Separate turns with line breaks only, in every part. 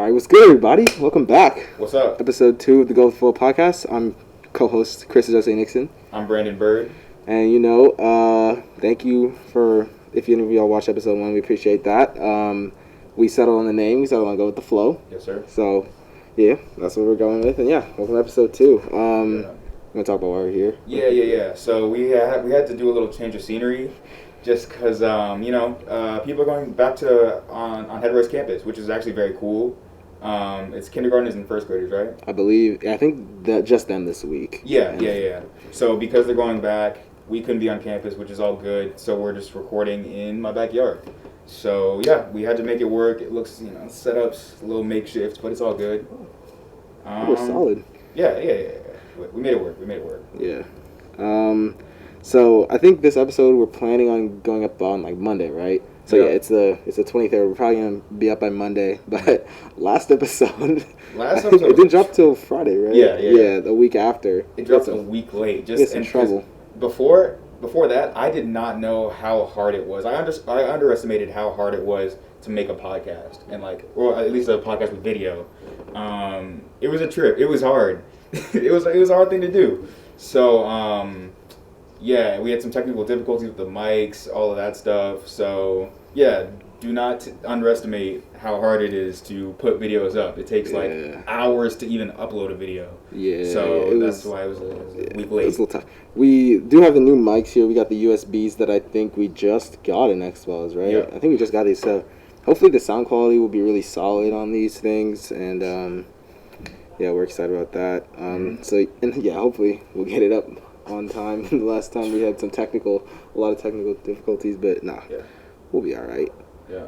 Alright, what's good, everybody? Welcome back.
What's up?
Episode 2 of the Go With the Flow podcast. I'm co-host Chris Jose Nixon.
I'm Brandon Byrd.
And thank you for, if any of y'all watched episode 1, we appreciate that. We settled on the name, we settled on Go With the Flow.
Yes, sir.
So, yeah, that's what we're going with. And yeah, welcome to episode 2. We're going to talk about why we're here.
Yeah. So we had to do a little change of scenery just because, people are going back to on Head-Royce campus, which is actually very cool. It's kindergartners and first graders, right?
I think that just them this week.
Yeah. So because they're going back, we couldn't be on campus, which is all good. So we're just recording in my backyard. So yeah, we had to make it work. It looks, setup's a little makeshift, but it's all good.
We're solid.
Yeah. We made it work.
Yeah. So I think this episode we're planning on going up on like Monday, right? So yeah, it's the 23rd. We're probably gonna be up by Monday. But last episode it didn't drop till Friday, right? Yeah, the week after.
It dropped a week late.
Just in trouble.
Before that, I did not know how hard it was. I underestimated how hard it was to make a podcast or at least a podcast with video. It was a trip. It was hard. it was a hard thing to do. So yeah, we had some technical difficulties with the mics, all of that stuff. So yeah, do not underestimate how hard it is to put videos up. It takes hours to even upload a video. Yeah. So that's why it was a week late.
It was a little tough. We do have the new mics here. We got the USBs that I think we just got in expos, right?
Yep.
I think we just got these. So hopefully the sound quality will be really solid on these things. And yeah, we're excited about that. Hopefully we'll get it up on time. The last time we had a lot of technical difficulties, but we'll be all right.
Yeah.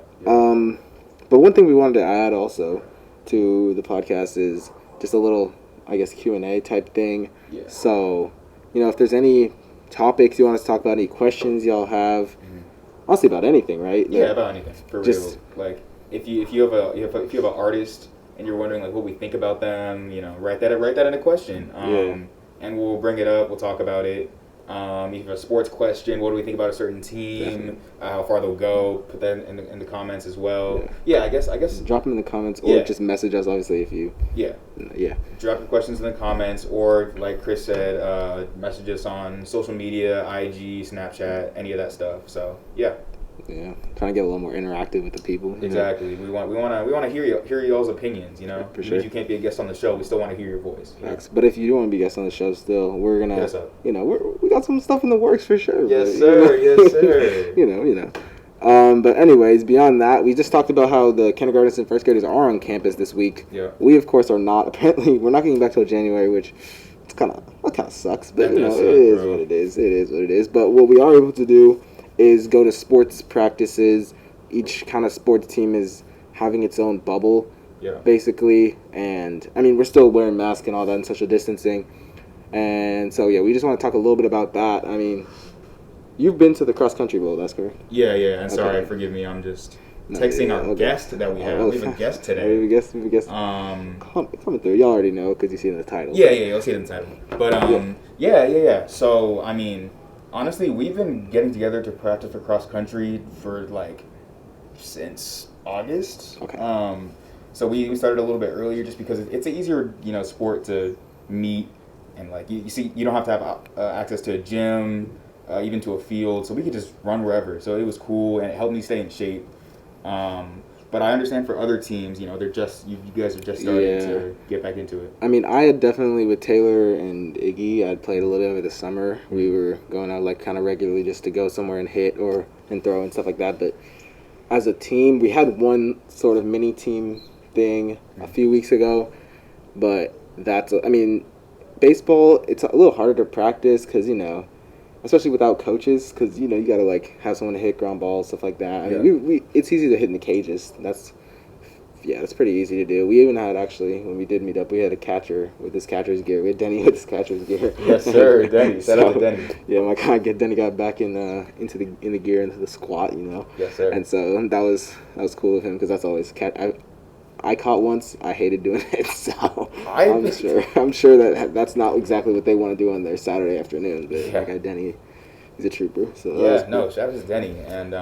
But one thing we wanted to add also to the podcast is just a little, I guess, Q&A type thing.
Yeah.
So, if there's any topics you want us to talk about, any questions y'all have, honestly about anything, right?
Yeah, about anything. For real. Like if you have an artist and you're wondering what we think about them, write that in a question. And we'll bring it up. We'll talk about it. If you have a sports question, what do we think about a certain team? How far they'll go? Put that in the comments as well. Yeah, I guess.
Drop them in the comments or just message us, obviously, if you.
Yeah. Drop your questions in the comments, or like Chris said, message us on social media, IG, Snapchat, any of that stuff. So yeah.
Yeah, trying to get a little more interactive with the people.
Exactly. We want to hear y'all's opinions.
For sure.
Even if you can't be a guest on the show, we still want to hear your voice.
But if you do want to be a guest on the show, still we're gonna, we got some stuff in the works for sure.
Yes, sir. Yes, sir.
But anyways, beyond that, we just talked about how the kindergartners and first graders are on campus this week.
Yeah.
We of course are not. Apparently, we're not getting back till January, which kind of sucks. But it is what it is. It is what it is. But what we are able to do is go to sports practices. Each kind of sports team is having its own bubble, basically. And, we're still wearing masks and all that and social distancing. And so, we just want to talk a little bit about that. You've been to the cross-country bowl, that's correct?
Yeah, and sorry, forgive me, I'm just texting our guest that we have. We have a guest today.
We have a guest. Coming through. Y'all already know because you see it in the title.
Yeah, you'll see it in the title. But, yeah. So, honestly, we've been getting together to practice for cross country for since August.
Okay.
So we started a little bit earlier just because it's an easier sport to meet, and you see you don't have to have access to a gym, even to a field, so we could just run wherever. So it was cool and it helped me stay in shape. But I understand for other teams, they're just you guys are just starting to get back into it.
I had definitely with Taylor and Iggy, I'd played a little bit over the summer. We were going out kind of regularly just to go somewhere and hit and throw and stuff like that. But as a team, we had one sort of mini team thing a few weeks ago. But that's baseball, it's a little harder to practice because especially without coaches, because you gotta have someone to hit ground balls, stuff like that. It's easy to hit in the cages. That's pretty easy to do. We even had when we did meet up, we had a catcher with his catcher's gear. We had Denny with his catcher's gear.
Yes, sir, Denny. Shout out to Denny.
Yeah, my God, Denny got back in the gear, into the squat,
Yes, sir.
And so that was cool of him because that's always I caught once. I hated doing it, so I'm sure that's not exactly what they want to do on their Saturday afternoon. But Denny He's a trooper. So
Yeah, no, shout out to Denny. And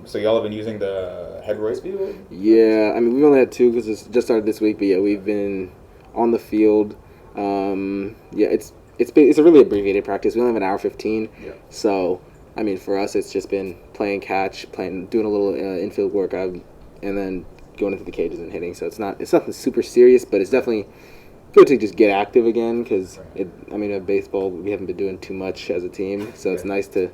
so y'all have been using the Head-Royce field?
Yeah, I mean, we've only had 2 because it's just started this week, but yeah, we've been on the field. Yeah, it's a really abbreviated practice. We only have an hour 15.
Yeah.
So, I mean, for us, it's just been playing catch, doing a little infield workout, and then going into the cages and hitting. So it's nothing super serious, but it's definitely good to just get active again because at baseball we haven't been doing too much as a team, so it's nice to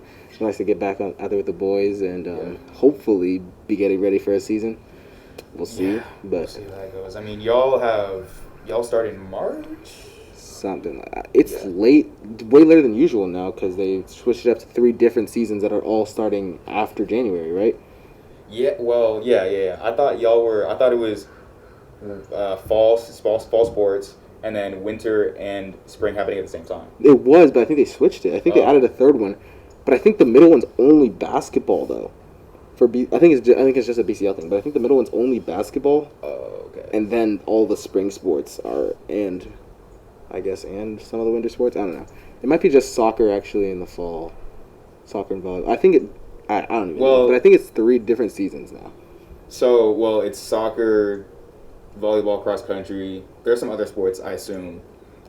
get back out there with the boys and hopefully be getting ready for a season. We'll see, but
we'll see how that goes. I mean, y'all start in March.
Something like that. It's late, way later than usual now because they switched it up to 3 different seasons that are all starting after January, right?
Yeah. Well, yeah. I thought it was fall sports. And then winter and spring happening at the same time.
It was, but I think they switched it. I think they added a 3rd one, but I think the middle one's only basketball though. I think it's just a BCL thing, but I think the middle one's only basketball.
Oh, okay.
And then all the spring sports and some of the winter sports. I don't know. It might be just soccer actually in the fall. Soccer and volleyball. I don't even know, but I think it's 3 different seasons now.
So, it's soccer, volleyball, cross country. There's some other sports, I assume,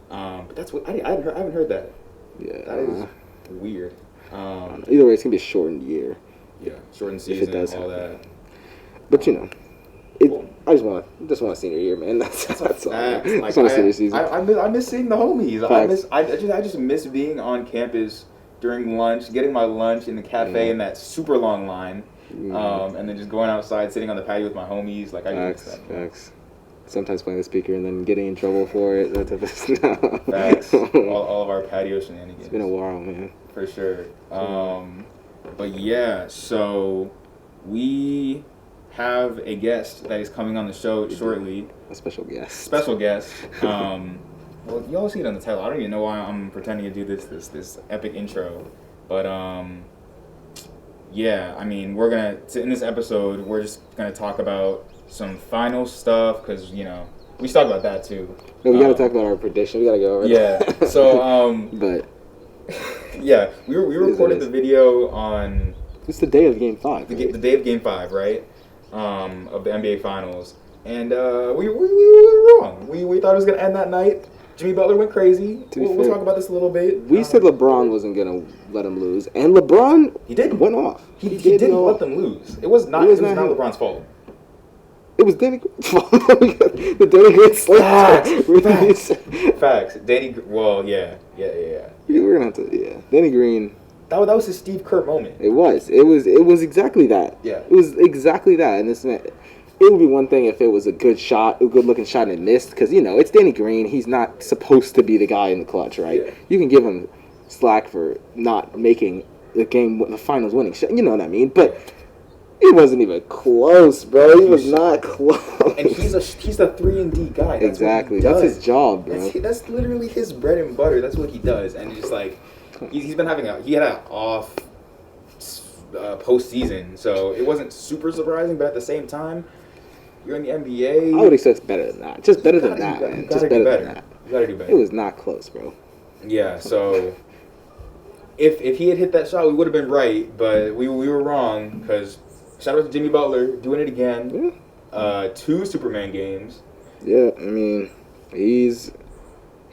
but that's what I haven't heard that.
Yeah,
that is weird.
Either way, it's gonna be a shortened year.
Yeah, shortened season. If it does all that.
But I just want a senior year, man. That's all.
I
just want a senior season.
I miss seeing the homies.
Facts.
I just miss being on campus during lunch, getting my lunch in the cafe in that super long line, and then just going outside, sitting on the patio with my homies. Like I miss that.
Facts. Sometimes playing the speaker and then getting in trouble for it. That type of
stuff. Facts. All of our patio shenanigans.
It's been a while, man.
For sure. But yeah, so we have a guest that is coming on the show shortly.
A special guest.
Well, y'all see it on the title. I don't even know why I'm pretending to do this epic intro, but yeah. I mean, in this episode we're just gonna talk about some final stuff because we should talk about that too.
No, we gotta talk about our prediction. We gotta go over that.
Yeah. So
but
yeah, we recorded the video on.
It's the day of Game 5.
The day of Game 5, right? Of the NBA Finals, and we were wrong. We thought it was gonna end that night. Jimmy Butler went crazy. We'll talk about this a little bit.
We said LeBron wasn't gonna let him lose, and LeBron went off.
He didn't let them lose. It was not LeBron's fault.
It was Danny Green's fault. The Danny Green slip.
Facts. Danny. Well, yeah.
We're gonna have to. Danny Green.
That was his Steve Kerr moment.
It was exactly that.
Yeah.
It was exactly that, and it would be one thing if it was a good looking shot, and it missed, because it's Danny Green. He's not supposed to be the guy in the clutch, right?
Yeah.
You can give him slack for not making the finals winning shot. You know what I mean? But it wasn't even close, bro. He was not close.
And he's the 3-and-D guy. That's
exactly. That's his job, bro.
That's literally his bread and butter. That's what he does. And it's like he had an off postseason, so it wasn't super surprising. But at the same time, you're in the NBA.
I would expect better than that. Just better than that, man. Just better than that.
You gotta do better.
It was not close, bro.
Yeah. So if he had hit that shot, we would have been right, but we were wrong because. Shout out to Jimmy Butler doing it again. Yeah. 2 Superman games.
Yeah, I mean, he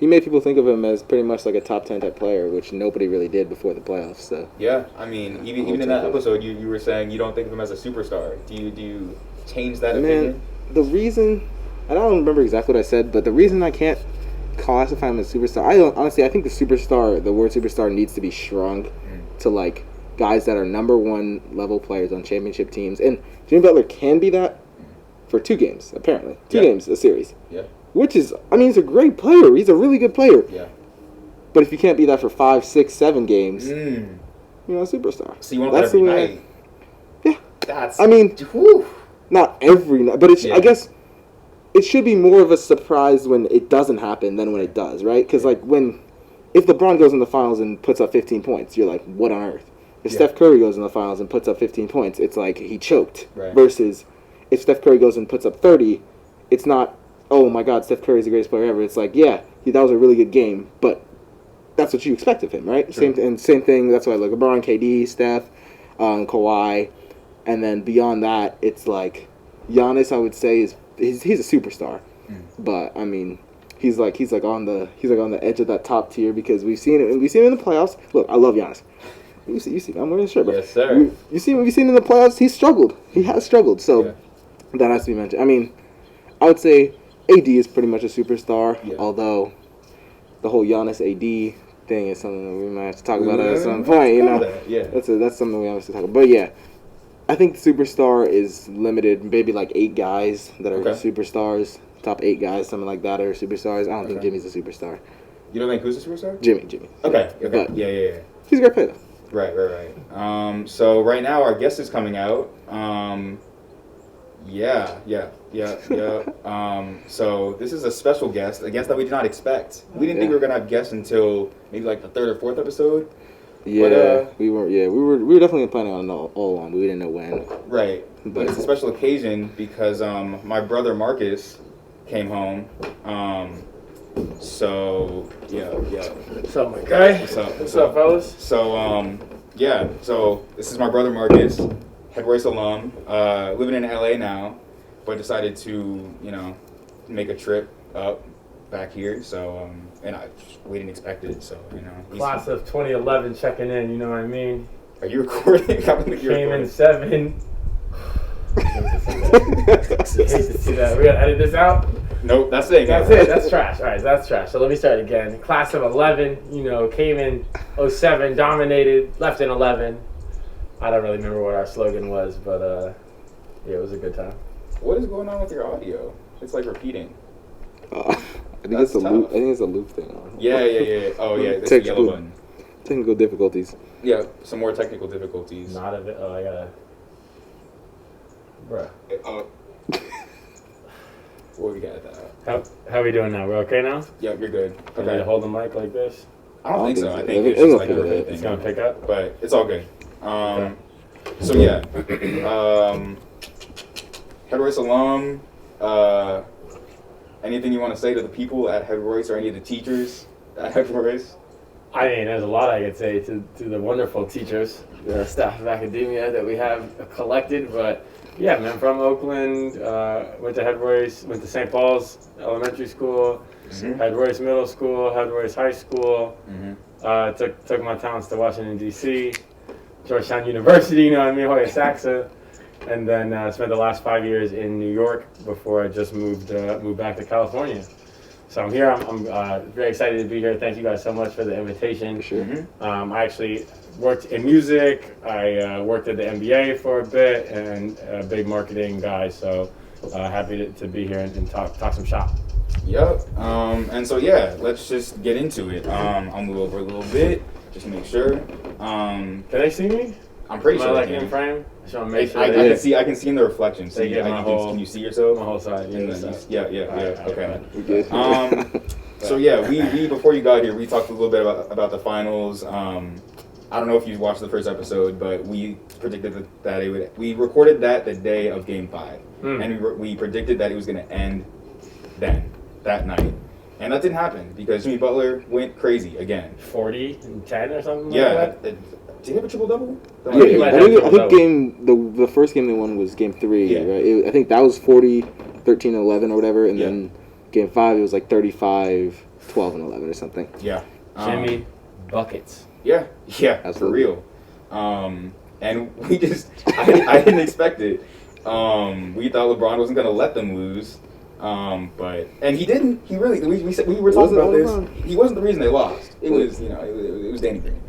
made people think of him as pretty much like a top 10 type player, which nobody really did before the playoffs. So
yeah, I mean, even in that episode, you were saying you don't think of him as a superstar. Do you change that opinion?
The reason, I don't remember exactly what I said, but the reason I can't classify him as a superstar, I think the word superstar needs to be shrunk to like guys that are number 1 level players on championship teams. And Jimmy Butler can be that for 2 games, apparently. 2 games a series.
Yeah.
Which is, he's a great player. He's a really good player.
Yeah.
But if you can't be that for 5, 6, 7 games, you're not a superstar.
So you want that every night?
Yeah. Not every night. But I guess it should be more of a surprise when it doesn't happen than when it does, right? Because, if LeBron goes in the finals and puts up 15 points, you're like, what on earth? If Steph Curry goes in the finals and puts up 15 points, it's like he choked.
Right.
Versus if Steph Curry goes and puts up 30, it's not, oh my God, Steph Curry's the greatest player ever. It's like, yeah, that was a really good game, but that's what you expect of him, right?
True.
Same thing. That's why LeBron, KD, Steph, Kawhi, and then beyond that, it's like Giannis. I would say he's a superstar, but I mean. He's like on the edge of that top tier because we've seen it in the playoffs. Look, I love Giannis. You see, I'm wearing a shirt, bro.
Yes, sir.
You see what we've seen in the playoffs? He's struggled. He has struggled. So that has to be mentioned. I mean, I would say AD is pretty much a superstar. Yeah. Although the whole Giannis AD thing is something that we might have to talk about at some point. You know, that's something we have to talk about. But yeah, I think the superstar is limited. Maybe like 8 guys that are superstars. Top 8 guys, something like that, are superstars. I don't think Jimmy's a superstar.
You don't think who's a superstar?
Jimmy.
Okay. But
yeah. He's a great player, though.
Right. So right now our guest is coming out. Yeah. So this is a special guest, a guest that we did not expect. We didn't think we were gonna have guests until maybe like the 3rd or 4th episode.
Yeah, but, we were definitely planning on it all along, but we didn't know when.
Right. But it's a special occasion because my brother Marcus came home. So yeah.
What's up, my guy? What's up, fellas?
So so this is my brother Marcus, Head-Royce alum, living in LA now, but decided to make a trip up back here. So and we didn't expect it. So
Class of 2011 checking in. You know what I mean?
Are you recording?
Came in 7. I hate to see that. We gotta edit this out.
Nope, that's it.
That's trash. All right, that's trash. So let me start again. Class of 11, came in 07, dominated, left in 11. I don't really remember what our slogan was, but it was a good time.
What is going on with your audio? It's like repeating.
I think it's a loop. I think it's a loop thing.
Yeah. Oh yeah, it's the yellow button.
Technical difficulties.
Yeah, some more technical difficulties.
Not of it. Oh, I gotta. Bruh.
What we got that?
How we doing now? We're okay now?
Yep, you're good.
Okay. Need to hold the mic like this?
I don't think so. I think it's just like a repeat thing.
It's gonna pick up,
but it's all good. So yeah, Head-Royce alum. Anything you want to say to the people at Head-Royce or any of the teachers at Head-Royce?
I mean, there's a lot I could say to the wonderful teachers, the staff of academia that we have collected, but yeah, man, from Oakland, went to Head-Royce, went to St. Paul's Elementary School, Head-Royce Middle School, Head-Royce High School, took my talents to Washington, D.C., Georgetown University, Hoya Saxa, and then spent the last 5 years in New York before I just moved back to California. So I'm here. I'm very excited to be here. Thank you guys so much for the invitation.
Sure.
I actually worked in music. I worked at the NBA for a bit and a big marketing guy. So happy to be here and talk some shop.
Yep. And so yeah, let's just get into it. I'll move over a little bit just to make sure.
Can they see me?
I'm pretty sure.
Am I in frame? I just want to make sure.
I can see in the reflection.
So
can you see yourself?
My whole side.
Yeah. Okay.
We're good.
So yeah, we before you got here, we talked a little bit about the finals. I don't know if you watched the first episode, but we predicted that we recorded that the day of Game 5, and we predicted that it was going to end that night, and that didn't happen because Jimmy Butler went crazy again.
40 and 10 or something.
Yeah.
Like that?
Did he have a triple double?
Yeah, I think the first game they won was Game 3, right? I think that was 40, 13, 11 or whatever, and then Game 5 it was like 35, 12, and 11 or something.
Yeah.
Jimmy buckets.
Yeah,
absolutely.
For real. And we just, I didn't expect it. We thought LeBron wasn't going to let them lose. And he didn't. He really. We were talking about this. He wasn't the reason they lost. It was it was Danny Green.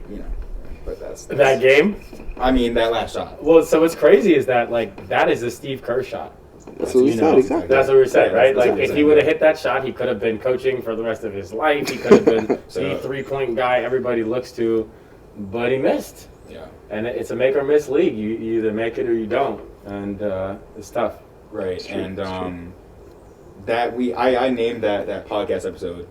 But that's
that game.
I mean that last shot.
Well, so what's crazy is that that is a Steve Kerr shot.
That's what we said. Exactly.
That's what we said, right? Like if he would have hit that shot, he could have been coaching for the rest of his life. He could have been the 3-point guy everybody looks to, but he missed.
Yeah.
And it's a make or miss league. You either make it or you don't, and it's tough.
Right. And I named that podcast episode.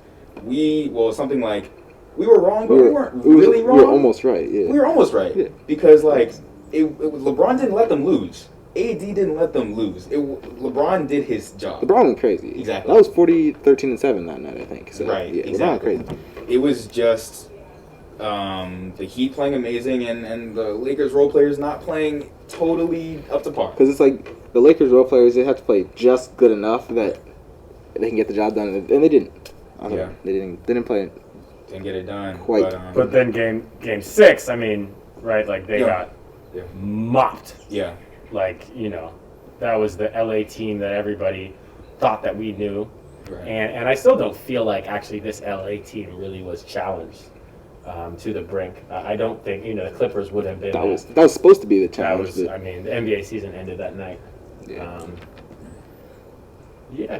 Something like. We were wrong, but we weren't really wrong.
We were almost right, yeah.
We were almost right. Because, LeBron didn't let them lose. AD didn't let them lose. LeBron did his job.
LeBron went crazy.
Exactly.
That was 40, 13, and 7 that night, I think. So,
right,
yeah,
exactly.
LeBron went crazy.
It was just, The Heat playing amazing, and the Lakers role players not playing totally up to par.
Because it's like the Lakers role players, they have to play just good enough that they can get the job done, and they didn't. They didn't play it.
Didn't get it done.
Quite.
But then game 6, I mean, right? Like they got mopped.
Yeah.
Like, that was the LA team that everybody thought that we knew.
Right.
And I still don't feel like actually this LA team really was challenged to the brink. I don't think, the Clippers would have been.
That was supposed to be the challenge.
The NBA season ended that night.
Yeah.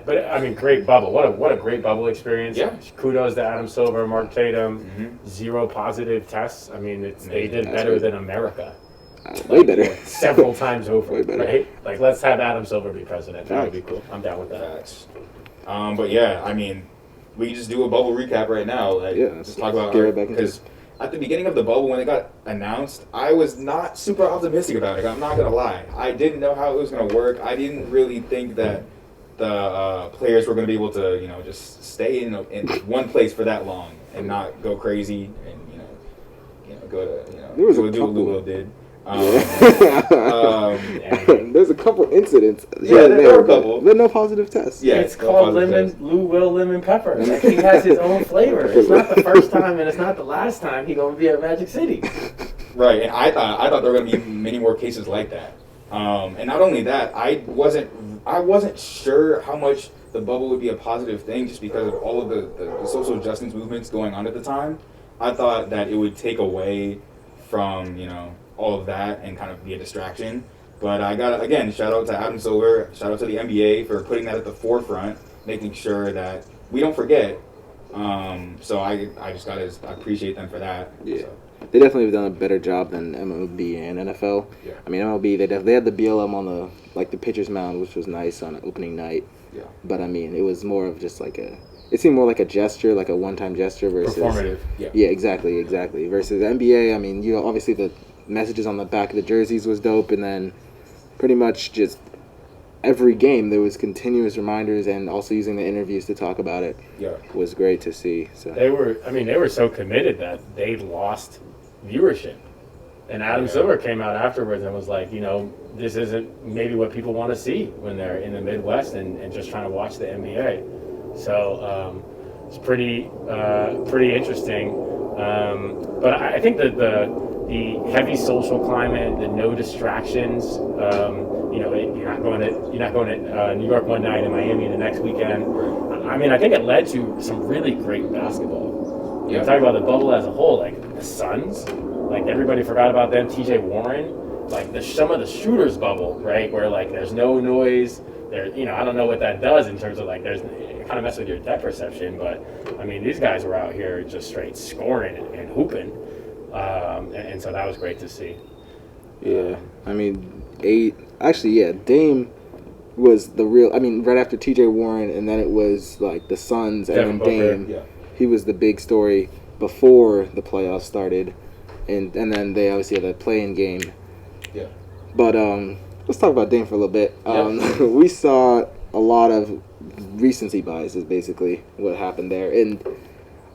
But I mean, great bubble. What a great bubble experience.
Yeah.
Kudos to Adam Silver, Mark Tatum. 0 positive tests. I mean, they did better than America.
Way better.
Several times over.
Way better.
Right? Like, let's have Adam Silver be president. That would be cool. I'm down with that.
Facts. But yeah, I mean, we can just do a bubble recap right now. Like, just talk about it, because at the beginning of the bubble, when it got announced, I was not super optimistic about it. I'm not gonna lie. I didn't know how it was gonna work. I didn't really think that the players were gonna be able to, just stay in one place for that long and not go crazy and go to do what Lulu did.
There's a couple incidents.
There are a couple.
But no positive tests.
Yeah, it's called Lou Will Lemon Pepper. Like, he has his own flavor. It's not the first time, and it's not the last time he's gonna be at Magic City.
Right, and I thought there were gonna be many more cases like that. And not only that, I wasn't sure how much the bubble would be a positive thing, just because of all of the social justice movements going on at the time. I thought that it would take away from all of that and kind of be a distraction. But I got, again, shout out to Adam Silver, shout out to the NBA for putting that at the forefront, making sure that we don't forget. So I appreciate them for that.
Yeah.
So.
They definitely have done a better job than MLB and NFL. Yeah. I mean, MLB, they had the BLM on the pitcher's mound, which was nice on opening night.
Yeah. But
I mean, it was more of just it seemed more like a gesture, like a one-time gesture versus
performative.
Yeah, exactly. Versus the NBA, I mean, obviously the messages on the back of the jerseys was dope, and then pretty much just every game there was continuous reminders, and also using the interviews to talk about it.
Yeah. Was
great to see. So
they were so committed that they lost viewership. And Adam Silver came out afterwards and was like, this isn't maybe what people want to see when they're in the Midwest and just trying to watch the NBA. So it's pretty interesting. But I think that the heavy social climate, the no distractions, you're not going to New York one night and Miami the next weekend. I mean, I think it led to some really great basketball. Yeah. Talking about the bubble as a whole, like the Suns, like everybody forgot about them. TJ Warren, like some of the shooters bubble, right, where like there's no noise. There, I don't know what that does in terms of like it kind of mess with your depth perception, but I mean these guys were out here just straight scoring and hooping, and so that was great to see.
Yeah, I mean, Dame was the real. I mean, right after T.J. Warren, and then it was like the Suns, and then Dame. Yeah. He was the big story before the playoffs started, and then they obviously had a play-in game.
Yeah.
But let's talk about Dame for a little bit. We saw a lot of recency bias is basically what happened there, and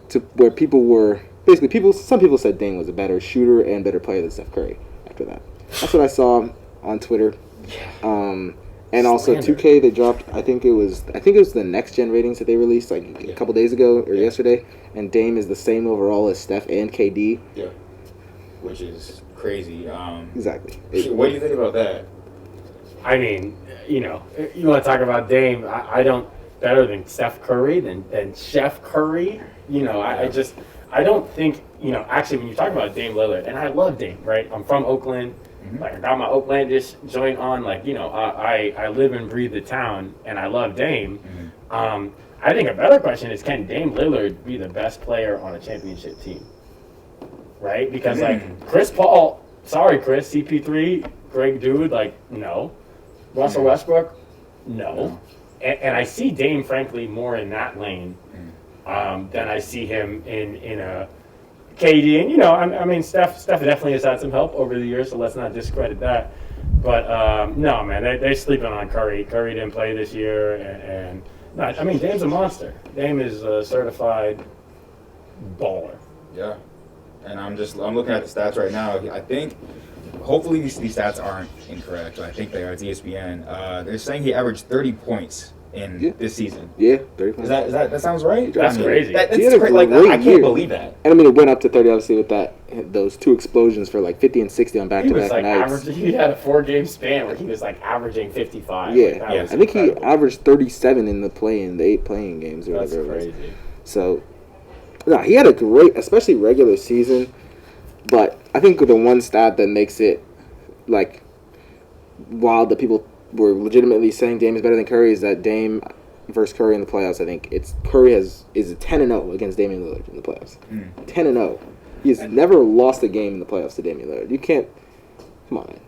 to where people were basically some people said Dame was a better shooter and better player than Steph Curry after that. That's what I saw on Twitter.
Yeah.
And also 2K, they dropped. I think it was the next gen ratings that they released like a couple days ago or yesterday, and Dame is the same overall as Steph and KD.
Yeah, which is crazy.
Exactly.
What do you think about that?
I mean, you want to talk about Dame? I don't better than Steph Curry than Chef Curry. I don't think Actually, when you talk about Dame Lillard, and I love Dame, right? I'm from Oakland. Like I got my Oaklandish joint on, I live and breathe the town, and I love Dame. I think a better question is, can Dame Lillard be the best player on a championship team? Right? Because Chris Paul, sorry Chris, CP3, great dude, no. Russell Westbrook, no. And I see Dame, frankly, more in that lane than I see him in a KD, and I mean, Steph definitely has had some help over the years, so let's not discredit that. But no, man, they're sleeping on Curry. Curry didn't play this year, and I mean, Dame's a monster. Dame is a certified baller.
Yeah, and I'm looking at the stats right now. I think, hopefully these stats aren't incorrect, but I think they are. It's ESPN. They're saying he averaged 30 points in this season.
Yeah, 30 points.
That sounds right?
That's crazy.
That's
He had a
great. Like,
great
I can't
year.
believe that.
And I mean, it went up to 30 obviously with those 2 explosions for like 50 and 60 on
He
back-to-back
was like
nights.
averaging. He had a 4-game span where he was like averaging 55.
Yeah,
Like, that was
I think
incredible.
he averaged 37 in the the 8 playing games or
That's
whatever it was.
crazy.
So, no, he had a great, especially regular season. But I think the one stat that makes it like wild that people were legitimately saying Dame is better than Curry is that Dame versus Curry in the playoffs. I think Curry is 10-0 against Damian Lillard in the playoffs. 10-0. He's never lost a game in the playoffs to Damian Lillard. You can't. Come on, man.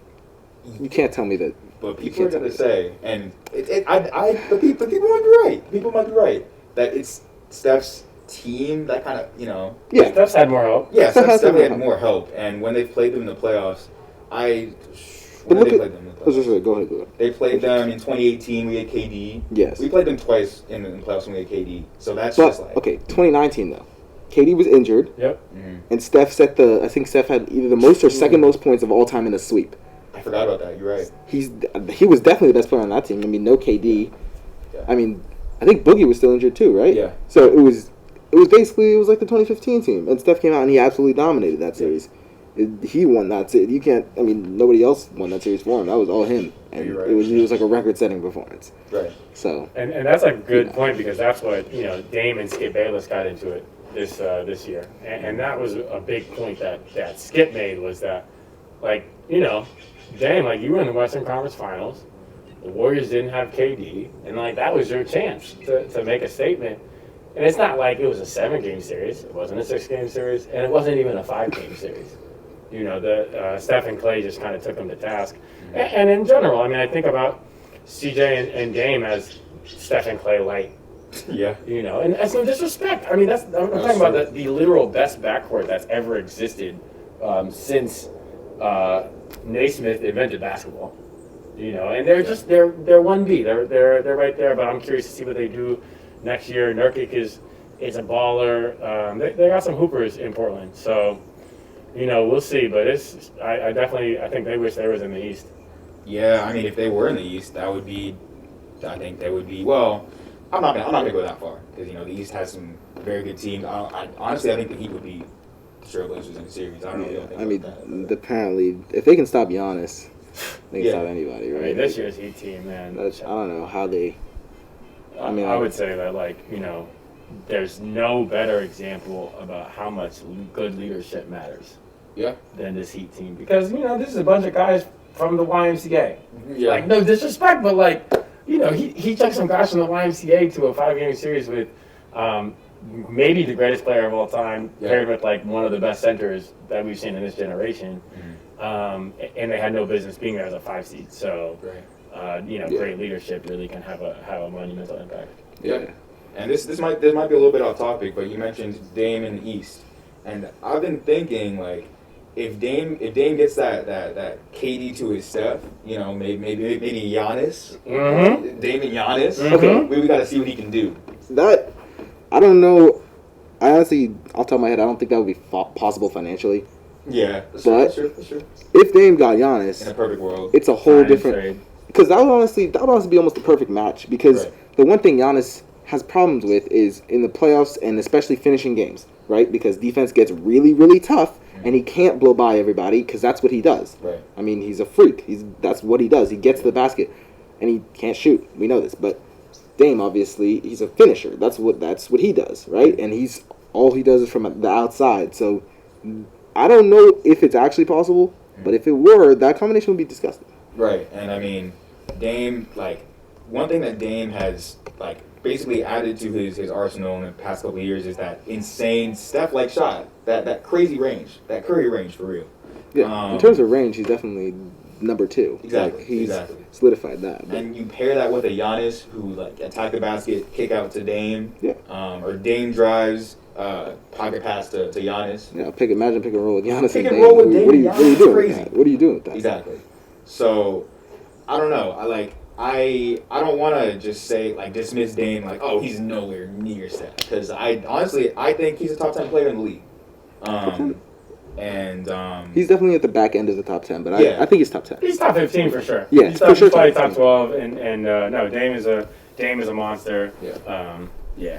You can't tell me that.
But people are gonna say, and the people might be right. People might be right that it's Steph's team that kind of
Yeah,
Steph's had more help.
Yeah,
Steph has
Steph
more
had
help.
more help, and when they played them in the playoffs,
But look
they
at.
played them in the
I was just
playoffs?
gonna go ahead.
They played them in 2018. We had KD.
Yes.
We played them twice in the playoffs when we had KD. So that's
But
just like
okay, 2019 though, KD was injured,
Yep.
and Steph I think Steph had either the most or second most points of all time in a sweep.
I forgot about that. You're right.
He was definitely the best player on that team. I mean, no KD.
Yeah.
I mean, I think Boogie was still injured too, right?
Yeah.
So it was basically like the 2015 team, and Steph came out and he absolutely dominated that series. He won that series. You can't. I mean, nobody else won that series for him. That was all him, and
You're right.
it was like a record-setting performance.
Right.
So
And that's a good point because that's what Dame and Skip Bayless got into it this year, and that was a big point that Skip made was that Dame, like, you were in the Western Conference Finals, the Warriors didn't have KD, and like that was your chance to make a statement. And it's not like it was a 7-game series, it wasn't a 6-game series, and it wasn't even a 5-game series. Steph and Clay just kind of took them to task. And in general, I mean, I think about CJ and Dame as Steph and Clay light.
Yeah.
And that's no disrespect. I mean, I'm talking about the literal best backcourt that's ever existed since Naismith invented basketball. And they're 1B. They're right there. But I'm curious to see what they do next year. Nurkic is a baller. They got some hoopers in Portland, so we'll see. But I think they wish they was in the East.
Yeah. I mean, if they were in the East, I think they would be. Well, I'm not gonna go that far because the East has some very good teams. Honestly, I think the Heat would be Trailblazers in the series. I don't know.
I mean, apparently, if they can stop Giannis, they can stop anybody, right?
I mean, this year's Heat team, man.
I don't know how they.
I would say that, there's no better example about how much good leadership matters than this Heat team. Because, this is a bunch of guys from the YMCA.
Yeah.
Like, no disrespect, but, he took some guys from the YMCA to a 5-game series with maybe the greatest player of all time, paired with, one of the best centers that we've seen in this generation. And they had no business being there as a 5 seed. So, great leadership really can have a monumental impact.
Yeah. And this might be a little bit off topic, but you mentioned Dame in the East, and I've been thinking if Dame gets that KD to his Steph, maybe Giannis, Dame and Giannis. Okay, we got to see what he can do.
That I don't know. I honestly, off the top of my head, I don't think that would be possible financially.
Yeah,
but
that's true.
If Dame got Giannis,
in a perfect world,
it's a whole different. Because that would honestly be almost the perfect match. Because the one thing Giannis has problems with is in the playoffs and especially finishing games, right? Because defense gets really, really tough, and he can't blow by everybody because that's what he does.
Right.
I mean, he's a freak. That's what he does. He gets to the basket, and he can't shoot. We know this, but Dame obviously he's a finisher. That's what he does, right? And all he does is from the outside. So I don't know if it's actually possible, but if it were, that combination would be disgusting.
Right, and I mean, Dame, one thing that Dame has, basically added to his arsenal in the past couple of years is that insane Steph-like shot, that crazy range, that Curry range for real.
Yeah, in terms of range, he's definitely number 2.
Exactly,
he's solidified that. But.
And you pair that with a Giannis who, attack the basket, kick out to Dame, or Dame drives, pocket pass to Giannis.
Yeah, imagine pick and roll with Giannis
Pick
and
and roll with
Dame.
Dame
What are you doing
crazy.
with that? What are you doing with that?
Exactly. So, I don't know. I don't want to just say, dismiss Dame, he's nowhere near Steph. Because I think he's a top 10 player in the league. And
he's definitely at the back end of the top 10, but
Yeah.
I think he's top 10.
He's top 15 for sure.
Yeah,
he's
for sure
He's probably
top
top 12, and no, Dame is a monster.
Yeah.
Yeah.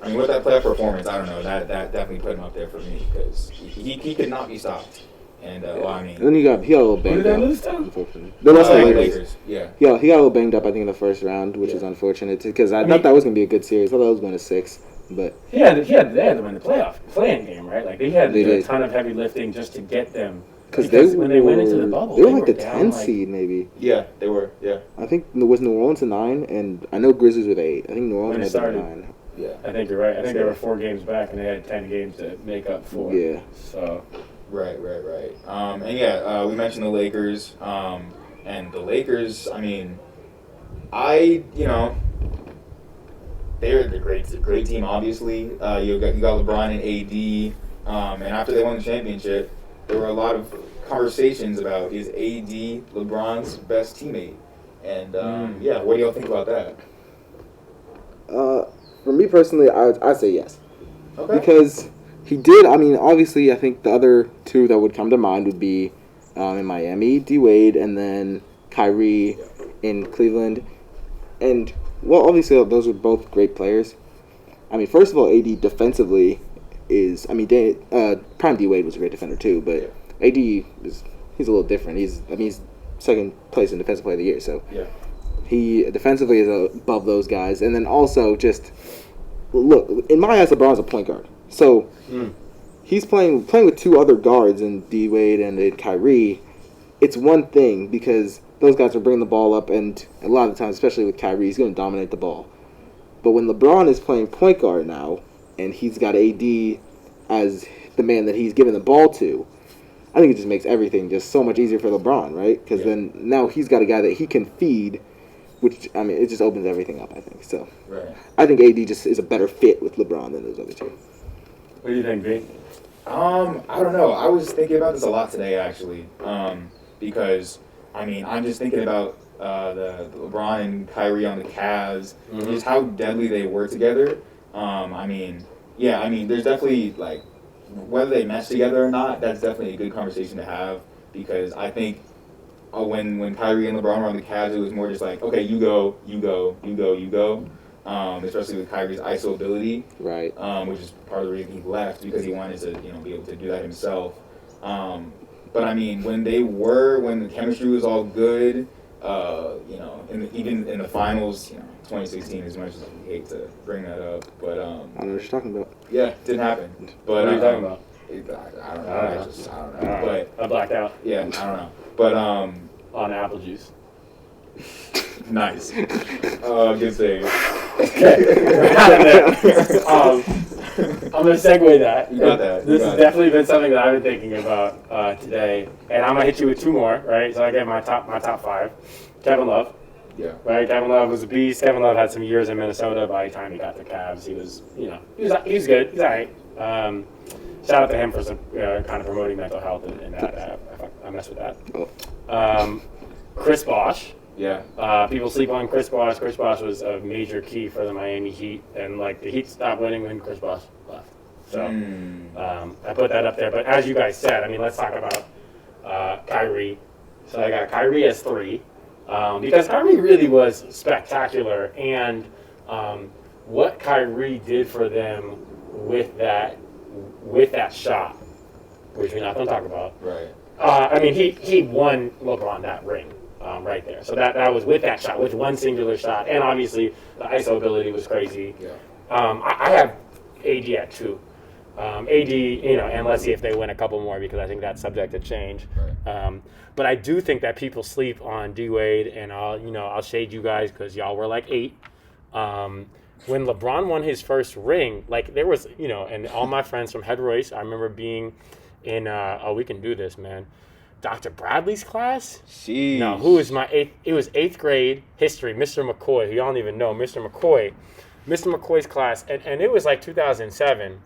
I mean, with that playoff performance, I don't know. That definitely put him up there for me because he could not be stopped. And well, I mean,
And then he got a little
Who
banged
did they
up.
lose to?
Unfortunately, they lost to the Lakers.
Lakers. Yeah.
Yeah, he got a little banged up. I think in the first round, which is unfortunate because I thought that was gonna be a good series. I thought that was going to 6, but
They had to win the playing game, right? Like they had
They
to do a
did.
ton of heavy lifting just to get them.
because
when they went into the bubble,
they were like the
down,
10 seed maybe.
Yeah, they were. Yeah.
I think it was New Orleans a 9, and I know Grizzlies with 8. I think New
When
Orleans
it
had
started.
9.
Yeah.
I think you're right. I think they were 4 games back, and they had 10 games to make up for.
Yeah.
So.
Right. And yeah, we mentioned the Lakers. And the Lakers, I mean, they're the great team. Obviously, you got LeBron and AD. And after they won the championship, there were a lot of conversations about is AD LeBron's best teammate. And yeah, what do y'all think about that?
For me personally, I'd say yes.
Okay.
Because he did. I mean, obviously, I think the other two that would come to mind would be in Miami, D Wade, and then Kyrie in Cleveland. And well, obviously, those are both great players. I mean, first of all, AD defensively is. I mean, prime D Wade was a great defender too, but AD he's a little different. He's second place in defensive player of the year, so
Yeah.
he defensively is above those guys. And then also just look, in my eyes, LeBron's a point guard. So he's playing with 2 other guards in D Wade and in Kyrie. It's one thing because those guys are bringing the ball up, and a lot of the times, especially with Kyrie, he's going to dominate the ball. But when LeBron is playing point guard now, and he's got AD as the man that he's giving the ball to, I think it just makes everything just so much easier for LeBron, right? Because then now he's got a guy that he can feed, which, I mean, it just opens everything up, I think. So
Right.
I think AD just is a better fit with LeBron than those other two.
What do you think, B?
I don't know. I was thinking about this a lot today, actually, because I mean, I'm just thinking about the LeBron and Kyrie on the Cavs, just how deadly they were together. I mean, there's definitely like whether they mesh together or not. That's definitely a good conversation to have because I think when Kyrie and LeBron were on the Cavs, it was more just like, okay, you go. Especially with Kyrie's ISO ability,
Right.
which is part of the reason he left because he wanted to, be able to do that himself. But I mean, when the chemistry was all good, even in the finals, 2016, as much as I hate to bring that up, but
I don't know what you're talking about.
yeah, it didn't happen. But
What are you talking about?
I don't know. I don't know. But
I blacked out
yeah, I don't know. But
on apple juice.
nice. Good save.
I'm gonna segue that.
You got that.
This has definitely been something that I've been thinking about today, and I'm gonna hit you with 2 more, right? So I get my top 5. Kevin Love,
Yeah.
right? Kevin Love was a beast. Kevin Love had some years in Minnesota. By the time he got the Cavs, he was good. He's all right. Shout out to him for some kind of promoting mental health and that. I mess with that. Chris Bosh.
Yeah.
People sleep on Chris Bosh. Chris Bosh was a major key for the Miami Heat, and like the Heat stopped winning when Chris Bosh left. So I put that up there. But as you guys said, I mean, let's talk about Kyrie. So I got Kyrie as 3 because Kyrie really was spectacular, and what Kyrie did for them with that shot, which we're not going to talk about.
Right.
I mean, he won LeBron that ring. Right there. So that was with that shot, with one singular shot. And obviously, the ISO ability was crazy.
Yeah.
I have AD at 2. AD, and let's see if they win a couple more because I think that's subject to change.
Right.
But I do think that people sleep on D-Wade, and I'll shade you guys because y'all were like 8. When LeBron won his first ring, like there was, and all my friends from Head-Royce, I remember being in, we can do this, man. Dr. Bradley's class?
Sheesh.
No, who was it was 8th grade history, Mr. McCoy, who y'all don't even know, Mr. McCoy's class, and it was like 2007,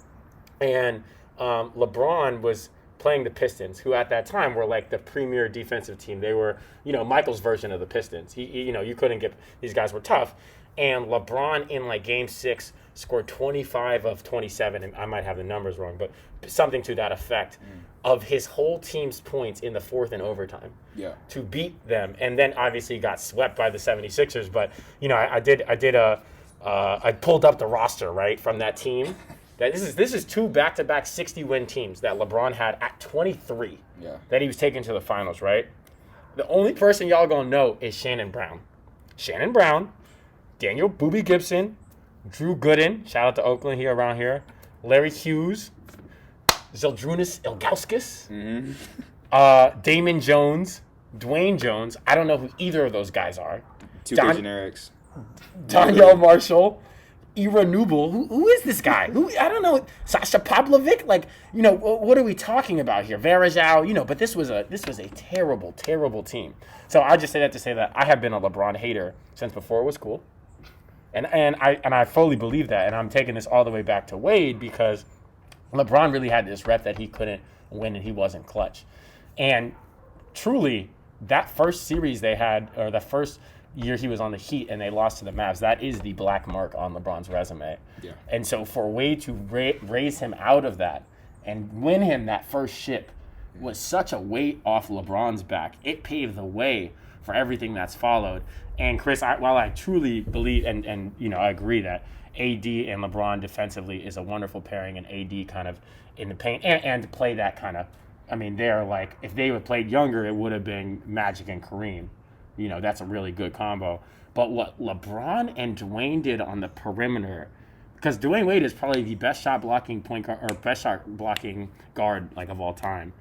and LeBron was playing the Pistons, who at that time were like the premier defensive team. They were, Michael's version of the Pistons. You couldn't get, these guys were tough, and LeBron in like game 6
scored 25 of 27, and I might have the numbers wrong, but something to that effect, of his whole team's points in the fourth and overtime.
Yeah.
To beat them, and then obviously got swept by the 76ers. But I pulled up the roster right from that team. That this is 2 back-to-back 60-win teams that LeBron had at 23.
Yeah.
That he was taking to the finals, right? The only person y'all gonna know is Shannon Brown. Shannon Brown, Daniel Boobie Gibson, Drew Gooden, shout out to Oakland here around here, Larry Hughes, Zildrunas Ilgauskas, Damon Jones, Dwayne Jones. I don't know who either of those guys are.
2K generics.
Danielle Marshall, Ira Nubel. Who is this guy? I don't know. Sasha Pavlovic. What are we talking about here? Varejao. But this was a terrible, terrible team. So I just say that to say that I have been a LeBron hater since before it was cool, and I fully believe that. And I'm taking this all the way back to Wade because LeBron really had this rep that he couldn't win and he wasn't clutch. And truly, that first series they had, or the first year he was on the Heat and they lost to the Mavs, that is the black mark on LeBron's resume.
Yeah.
And so for Wade to raise him out of that and win him that first ship was such a weight off LeBron's back. It paved the way for everything that's followed. And Chris, while I truly believe and I agree that AD and LeBron defensively is a wonderful pairing, and AD kind of in the paint and to play that kind of, they're like, if they would played younger, it would have been Magic and Kareem. That's a really good combo. But what LeBron and Dwayne did on the perimeter, because Dwayne Wade is probably the best shot blocking point guard or best shot blocking guard of all time.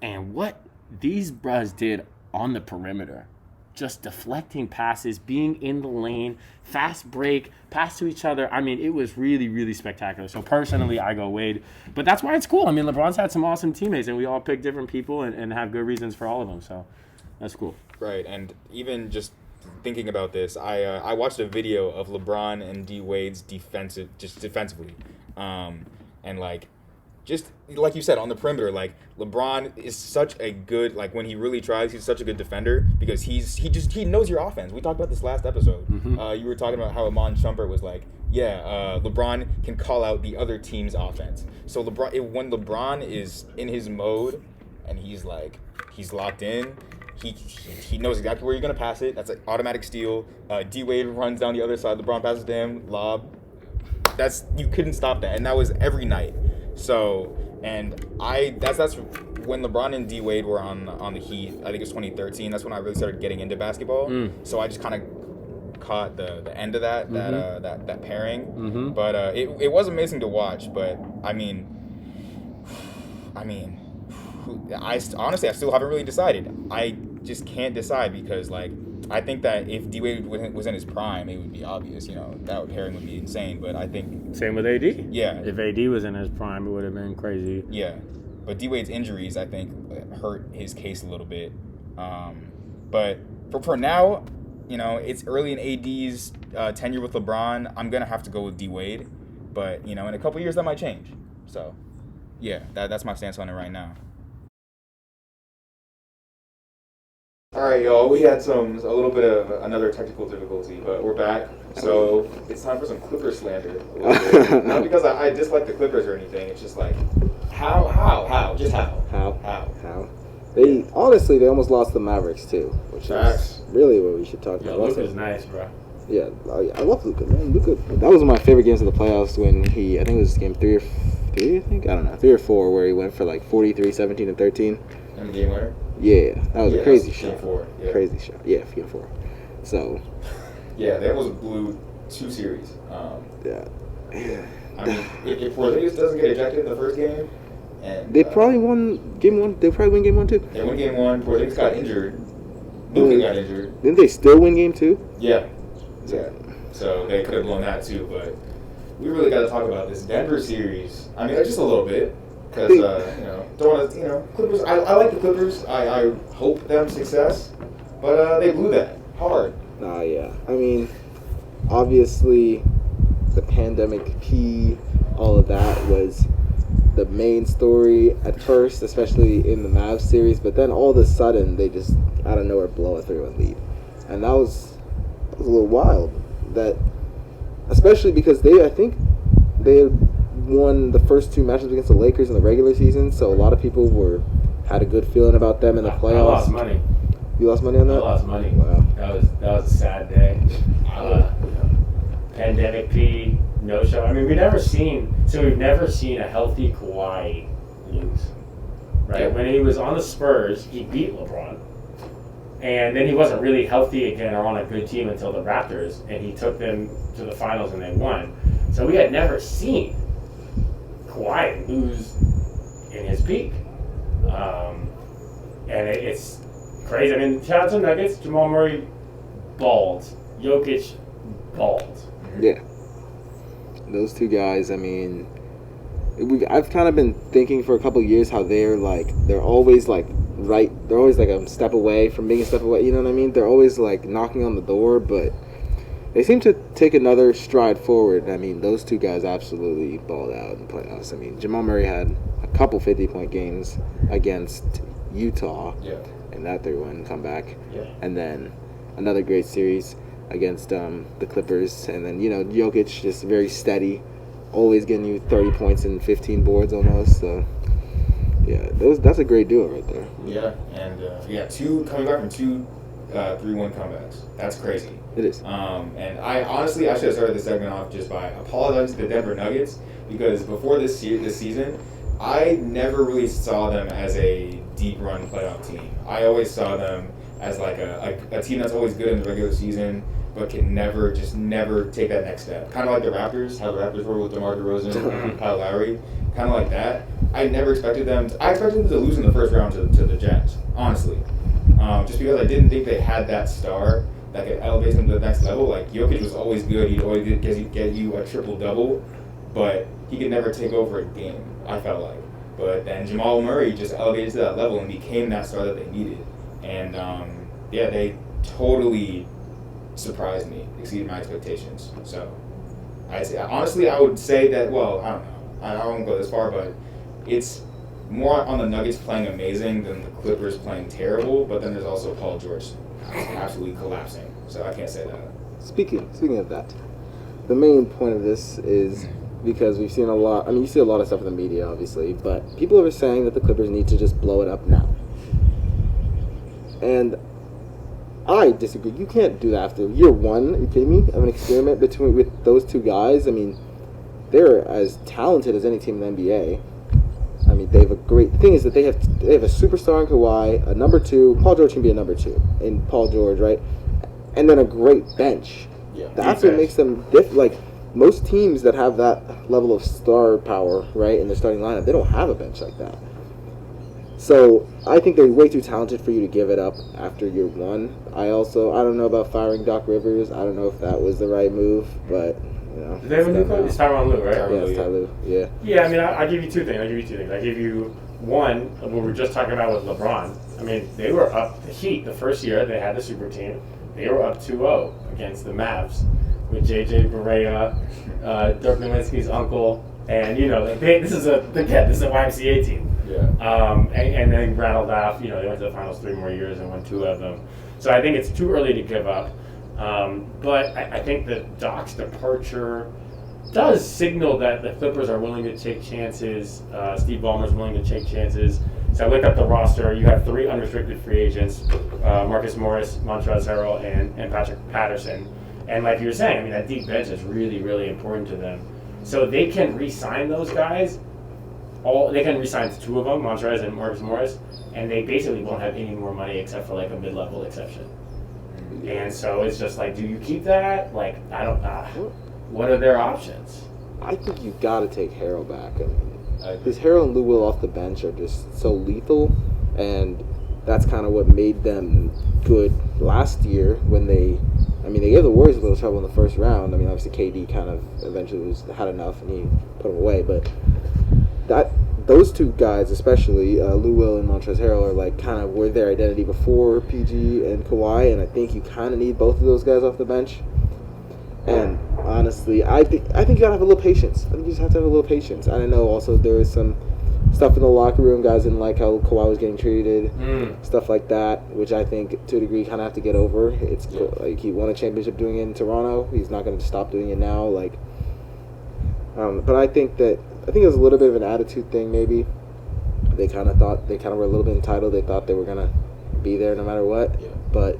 And what these bros did on the perimeter, just deflecting passes, being in the lane, fast break, pass to each other. It was really, really spectacular. So personally, I go Wade. But that's why it's cool. LeBron's had some awesome teammates, and we all pick different people and have good reasons for all of them. So that's cool.
Right, and even just thinking about this, I watched a video of LeBron and D Wade's defensively, and just like you said on the perimeter, LeBron is such a good, when he really tries, he's such a good defender because he knows your offense. We talked about this last episode. You were talking about how Amon Shumpert was LeBron can call out the other team's offense. So when LeBron is in his mode and he's locked in. He knows exactly where you're going to pass it. That's an automatic steal. D-Wade runs down the other side. LeBron passes to him. Lob. You couldn't stop that. And that was every night. So, and that's when LeBron and D-Wade were on the Heat. I think it was 2013. That's when I really started getting into basketball. So I just kind of caught the end of that pairing. But it was amazing to watch. But, I still haven't really decided. I just can't decide because, I think that if D-Wade was in his prime, it would be obvious, that pairing would be insane. But I think...
Same with AD.
Yeah.
If AD was in his prime, it would have been crazy.
Yeah. But D-Wade's injuries, I think, hurt his case a little bit. But for now, it's early in AD's tenure with LeBron. I'm going to have to go with D-Wade. But, in a couple years, that might change. So, yeah, that's my stance on it right now. All right, y'all. We had a little bit of another technical difficulty, but we're back. So it's time for some Clippers slander. A little bit. Not because I dislike the Clippers or anything. It's just how? Just how?
They almost lost the Mavericks too, which is really what we should talk about.
Luka's nice, bro.
Yeah, I love Luka, man. Luka, that was one of my favorite games of the playoffs when I think it was game 3 or 3 or 4, where he went for 43, 17, and 13.
And the game winner?
Yeah, that was a crazy shot.
Game 4. Yeah.
Crazy shot. Yeah, game 4. So.
Yeah, that was blew 2 series.
Yeah.
If Porzingis doesn't get ejected in the first game, and
they probably won game 1. They probably win game 1 too.
They won game 1. Porzingis got injured. Luka got injured.
Didn't they still win game 2?
Yeah. So they could have blown that too, but we really got to talk about this Denver series. Just a little bit. Because, don't want to, Clippers, I like the Clippers. I hope them success. But they blew that hard.
Yeah. Obviously, the pandemic key, all of that was the main story at first, especially in the Mavs series. But then all of a sudden, they just, out of nowhere, blow a 3-1 lead. And that was a little wild. That, especially because I think they had won the first 2 matches against the Lakers in the regular season, so a lot of people had a good feeling about them in the playoffs.
I lost money.
You lost money on that?
I lost money.
Wow.
That was a sad day. Pandemic P, no show. I mean, we've never seen a healthy Kawhi lose. Right?
Yeah.
When he was on the Spurs, he beat LeBron. And then he wasn't really healthy again or on a good team until the Raptors, and he took them to the finals and they won. So we had never seen Kawhi lose in his peak. And it's crazy. I mean, shout out to Nuggets, Jamal Murray balled, Jokic balled.
Yeah. Those 2 guys, I mean, I've kind of been thinking for a couple of years how they're always like they're always like a step away from being a step away, you know what I mean? They're always like knocking on the door, but they seem to take another stride forward. I mean, those 2 guys absolutely balled out in the playoffs. I mean, Jamal Murray had a couple 50-point games against Utah in that 3-1 comeback.
Yeah.
And then another great series against the Clippers. And then, Jokic just very steady, always getting you 30 points and 15 boards almost. So, yeah, that's a great duo right there.
Yeah, and coming back from 2 3-1 comebacks. That's crazy.
It is.
And I should have started this segment off just by apologizing to the Denver Nuggets, because before this season, I never really saw them as a deep run playoff team. I always saw them as like a team that's always good in the regular season, but can never take that next step. Kind of like the Raptors, how the Raptors were with DeMar DeRozan and Kyle Lowry. Kind of like that. I never expected them. I expected them to lose in the first round to the Jazz, honestly. Just because I didn't think they had that star that could elevate them to the next level. Like, Jokic was always good. He'd always get you a triple-double, but he could never take over a game, I felt like. But then Jamal Murray just elevated to that level and became that star that they needed. And, they totally surprised me, exceeded my expectations. So, I would say that, well, I don't know. I won't go this far, but it's more on the Nuggets playing amazing than the Clippers playing terrible. But then there's also Paul George absolutely collapsing. So I can't say that.
Speaking of that, the main point of this is because we've seen a lot. I mean, you see a lot of stuff in the media, obviously, but people are saying that the Clippers need to just blow it up now. And I disagree. You can't do that after year 1. Are you kidding me? Of an experiment with those 2 guys. I mean, they're as talented as any team in the NBA. I mean, they have a great thing is that they have a superstar in Kawhi, a number 2. Paul George can be a number 2 in Paul George, right? And then a great bench.
Yeah,
that's what makes them like most teams that have that level of star power, right, in their starting lineup. They don't have a bench like that. So I think they're way too talented for you to give it up after year 1. I don't know about firing Doc Rivers. I don't know if that was the right move, but.
Did they have a new coach? It's Tyronn Lue, right?
Yeah, it's Tyronn Lue. Yeah.
Yeah, I mean, I give you 2 things. I give you one, what we were just talking about with LeBron. I mean, they were up the Heat the first year they had the super team. They were up 2-0 against the Mavs with J.J. Barea, Dirk Nowitzki's uncle, and this is a YMCA team.
Yeah.
And then rattled off. They went to the finals 3 more years and won 2 of them. So I think it's too early to give up. But I think that Doc's departure does signal that the Clippers are willing to take chances. Steve Ballmer's willing to take chances. So I looked up the roster. You have 3 unrestricted free agents: Marcus Morris, Montrezl Harrell, and Patrick Patterson. And like you were saying, I mean, that deep bench is really, really important to them. So they can re-sign those guys. They can re-sign 2 of them, Montrezl and Marcus Morris, and they basically won't have any more money except for like a mid-level exception. And so it's just like, do you keep that? Like, I don't know. What are their options?
I think you got to take Harrell back. I mean, because Harrell and Lou Will off the bench are just so lethal, and that's kind of what made them good last year when they gave the Warriors a little trouble in the first round. I mean, obviously KD kind of eventually had enough and he put them away, but those 2 guys, especially Lou Will and Montrezl Harrell, are like kind of were their identity before PG and Kawhi, and I think you kind of need both of those guys off the bench. And honestly, I think you gotta have a little patience. I think you just have to have a little patience. I don't know. Also, there was some stuff in the locker room. Guys didn't like how Kawhi was getting treated, stuff like that, which I think to a degree kind of have to get over. It's like he won a championship doing it in Toronto. He's not going to stop doing it now. Like, But I think it was a little bit of an attitude thing. Maybe they kind of were a little bit entitled. They thought they were gonna be there no matter what.
Yeah.
But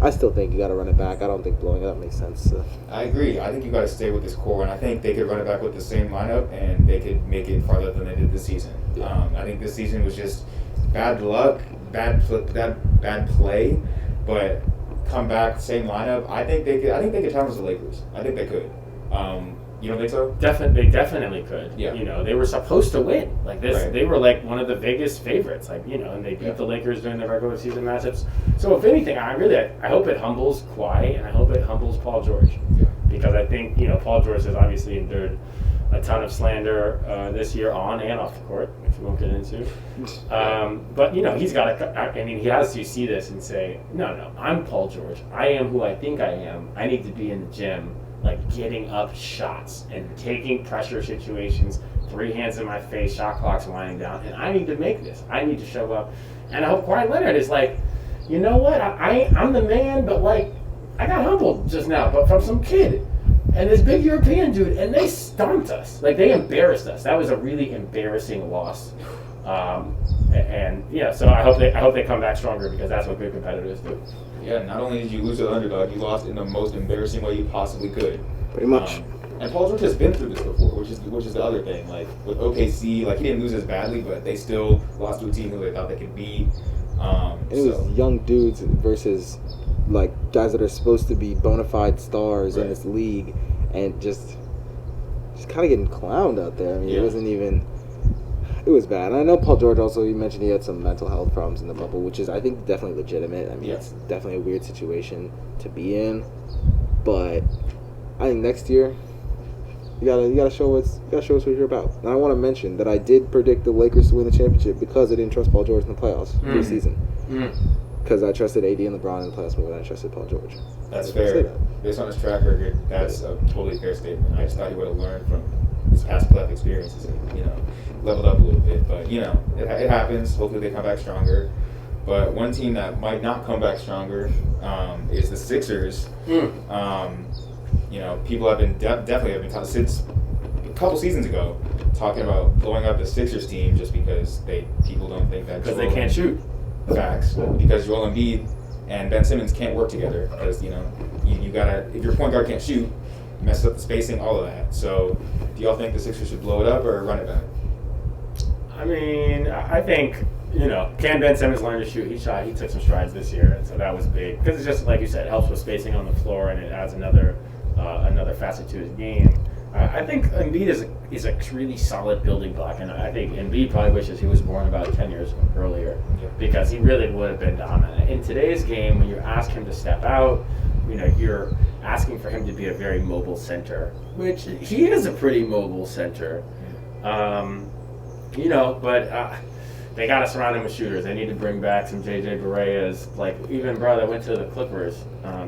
I still think you got to run it back. I don't think blowing it up makes sense. So.
I agree. I think you got to stay with this core, and I think they could run it back with the same lineup, and they could make it farther than they did this season.
Yeah.
I think this season was just bad luck, bad play, but come back same lineup. I think they could challenge the Lakers. I think they could. You don't think so?
They definitely could.
Yeah.
You know, they were supposed to win. Like this,
Right.
They were like one of the biggest favorites. Like, you know, and they beat the Lakers during the regular season matchups. So if anything, I hope it humbles Kawhi, and I hope it humbles Paul George, because I think, you know, Paul George has obviously endured a ton of slander this year on and off the court, which we won't get into. But you know, he's got to. I mean, he has to see this and say, no, I'm Paul George. I am who I think I am. I need to be in the gym, like getting up shots and taking pressure situations, 3 hands in my face, shot clock's winding down, and I need to make this. I need to show up. And I hope Kawhi Leonard is like, you know what? I'm the man, but like, I got humbled just now, but from some kid. And this big European dude, and they stomped us. Like, they embarrassed us. That was a really embarrassing loss. And yeah, so I hope they come back stronger, because that's what good competitors do.
Yeah, not only did you lose to the underdog, you lost in the most embarrassing way you possibly could.
Pretty much.
And Paul George has been through this before, which is the other thing. Like with OKC, like he didn't lose as badly, but they still lost to a team who they thought they could beat.
And it was young dudes versus like guys that are supposed to be bona fide stars in this league, and just kind of getting clowned out there. I mean, it wasn't even. It was bad. And I know Paul George also, you mentioned he had some mental health problems in the bubble, which is, I think, definitely legitimate. I mean, it's definitely a weird situation to be in. But I think next year, you gotta show us what you're about. And I want to mention that I did predict the Lakers to win the championship because I didn't trust Paul George in the playoffs this season. Because I trusted AD and LeBron in the playoffs more than I trusted Paul George.
That's fair. Based on his track record, that's a totally fair statement. I just thought he would have learned from his past playoff experiences and, you know, leveled up a little bit. But, you know, it happens. Hopefully they come back stronger. But one team that might not come back stronger is the Sixers. You know, people have been definitely talking since a couple seasons ago, talking about blowing up the Sixers team just because people don't think that
because they can't shoot.
Facts. Because Joel Embiid and Ben Simmons can't work together, because you know you gotta, if your point guard can't shoot, messes up the spacing, all of that. So, do y'all think the Sixers should blow it up or run it back?
I mean, I think, you know, can Ben Simmons learn to shoot? He took some strides this year, and so that was big. Because it's just, like you said, it helps with spacing on the floor, and it adds another facet to his game. I think Embiid is a really solid building block, and I think Embiid probably wishes he was born about 10 years earlier, because he really would have been dominant. In today's game, when you ask him to step out, you know, you're asking for him to be a very mobile center, which he is a pretty mobile center. You know, but they got to surround him with shooters. They need to bring back some J.J. Bareas. Like, even bro that went to the Clippers,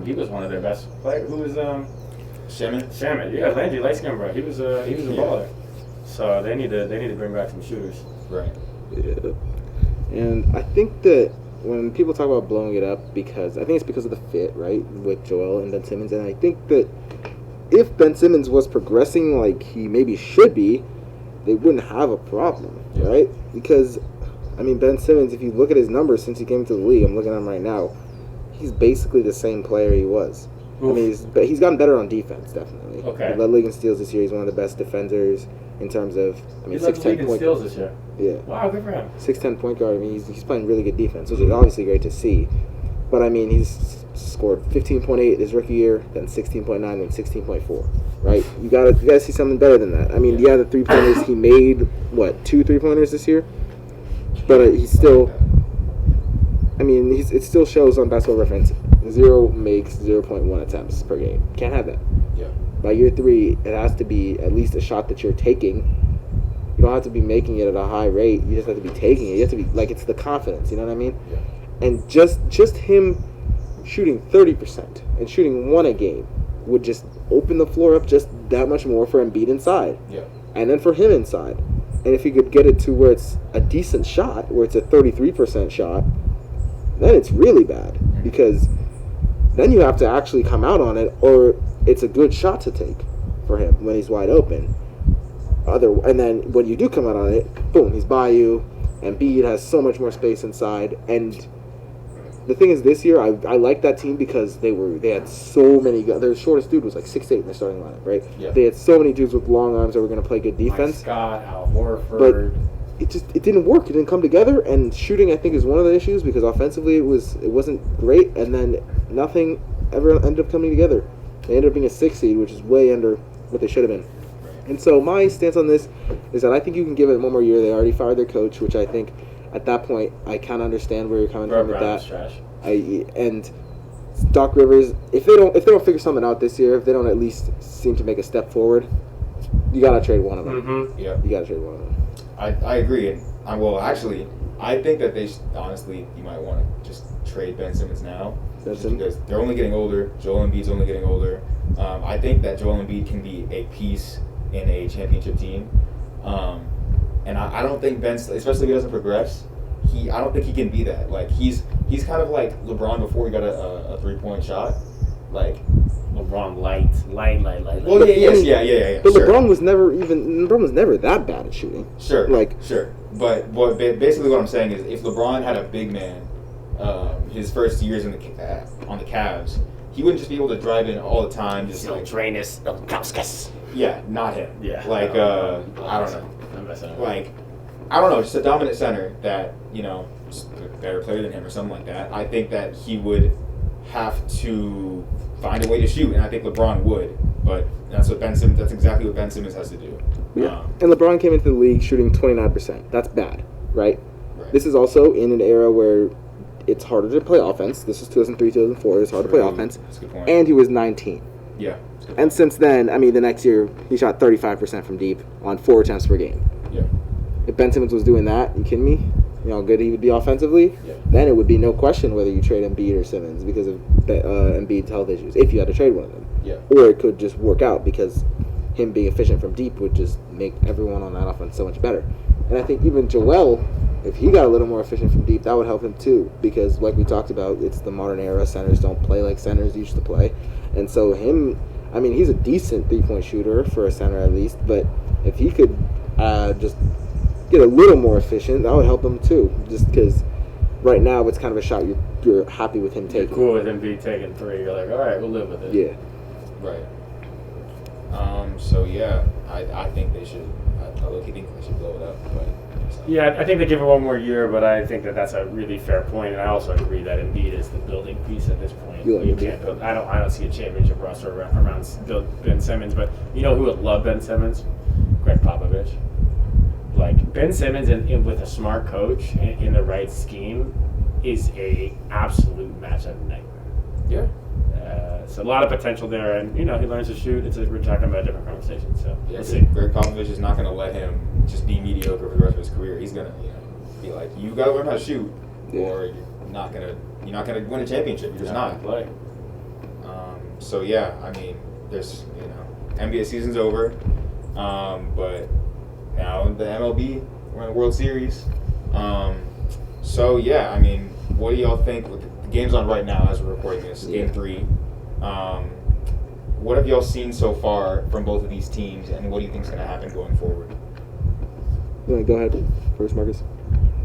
he was one of their best players. Who was Shaman, yeah, Landry, light skin bro. He was a baller. So they need to bring back some shooters.
Right.
Yeah. And I think that when people talk about blowing it up, because I think it's because of the fit, right, with Joel and Ben Simmons, and I think that if Ben Simmons was progressing like he maybe should be, they wouldn't have a problem, right? Because, I mean, Ben Simmons, if you look at his numbers since he came to the league, I'm looking at him right now, he's basically the same player he was. Oof. I mean, he's gotten better on defense, definitely.
Okay.
He led the league in steals this year. He's one of the best defenders in terms of, I mean,
he led the league in steals this year.
Yeah.
Wow, good for him.
6'10" point guard. I mean, he's playing really good defense, which is obviously great to see. But, I mean, he's scored 15.8 his rookie year, then 16.9, then 16.4, right? You gotta see something better than that. I mean, the 3-pointers, he made, 2 3-pointers this year? But he's still, I mean, it still shows on Basketball Reference, 0 makes 0.1 attempts per game. Can't have that.
Yeah. By
year 3, it has to be at least a shot that you're taking. You don't have to be making it at a high rate. You just have to be taking it. You have to be, like, it's the confidence, you know what I mean?
Yeah.
And just him shooting 30% and shooting 1 a game would just open the floor up just that much more for Embiid inside.
Yeah.
And then for him inside. And if he could get it to where it's a decent shot, where it's a 33% shot, then it's really bad. Because then you have to actually come out on it, or it's a good shot to take for him when he's wide open. And then when you do come out on it, boom, he's by you. Embiid has so much more space inside. And the thing is, this year, I like that team because they had so many guys. Their shortest dude was like 6'8" in their starting lineup, right?
Yeah.
They had so many dudes with long arms that were going to play good defense.
Mike Scott, Al Horford.
But it didn't work. It didn't come together. And shooting, I think, is one of the issues because offensively it wasn't great. And then nothing ever ended up coming together. They ended up being a 6 seed, which is way under what they should have been. And so my stance on this is that I think you can give it one more year. They already fired their coach, which I think at that point I kind of understand where you're coming from with that.
Trash.
And Doc Rivers, if they don't figure something out this year, if they don't at least seem to make a step forward, you gotta trade one of them.
Mm-hmm. Yeah,
you gotta trade one of them.
I agree, and I think that they honestly you might want to just trade Ben Simmons now, because they're only getting older. Joel Embiid's only getting older. I think that Joel Embiid can be a piece in a championship team, and I don't think Ben, especially if he doesn't progress, I don't think he can be that. Like he's kind of like LeBron before he got a 3-point shot, like.
LeBron light.
Well, yeah.
But sure. LeBron was never that bad at shooting.
Sure. But basically what I'm saying is, if LeBron had a big man, his first years on the Cavs, he wouldn't just be able to drive in all the time. Just like
Drainus, Kauskas.
Yeah, not him.
Yeah.
Like I don't know. Like I don't know, just a dominant center that just a better player than him or something like that. I think that he would have to find a way to shoot, and I think LeBron would, but that's exactly what Ben Simmons has to do.
Yeah. And LeBron came into the league shooting 29%. That's bad, right? This is also in an era where it's harder to play offense. This is 2003, 2004. It's hard to play offense.
That's a good point.
And he was 19.
Yeah.
And since then, the next year, he shot 35% from deep on 4 attempts per game.
Yeah.
If Ben Simmons was doing that, you kidding me? You know how good he would be offensively?
Yeah.
Then it would be no question whether you trade Embiid or Simmons because of Embiid's health issues, if you had to trade one of them.
Yeah.
Or it could just work out because him being efficient from deep would just make everyone on that offense so much better. And I think even Joel, if he got a little more efficient from deep, that would help him too, because like we talked about, it's the modern era. Centers don't play like centers used to play. And so he's a decent 3-point shooter for a center at least, but if he could just get a little more efficient, that would help him too. Just because right now it's kind of a shot you're happy with him taking.
You're cool with him taking 3. You're like, all right, we'll live with it.
Yeah.
Right. So yeah, I think they should. I look, think they should blow it up. But
yeah, I think they give it one more year, but I think that's a really fair point, and I also agree that Embiid is the building piece at this point. You can't build. I don't see a championship roster around Ben Simmons, but you know who would love Ben Simmons? Greg Popovich. Like Ben Simmons with a smart coach in the right scheme is a absolute matchup nightmare.
Yeah.
So a lot of potential there, and he learns to shoot. We're talking about a different conversation. So
yeah,
let's see.
Greg Popovich is not going to let him just be mediocre for the rest of his career. He's going to be like, you got to learn how to shoot, or you're not going to win a championship. You're just not.
Play.
So yeah, there's NBA season's over, but now the MLB, we're in the World Series. So yeah, what do y'all think? The game's on right now as we're recording this, Game 3. What have y'all seen so far from both of these teams, and what do you think is going to happen going forward?
Go ahead first, Marcus.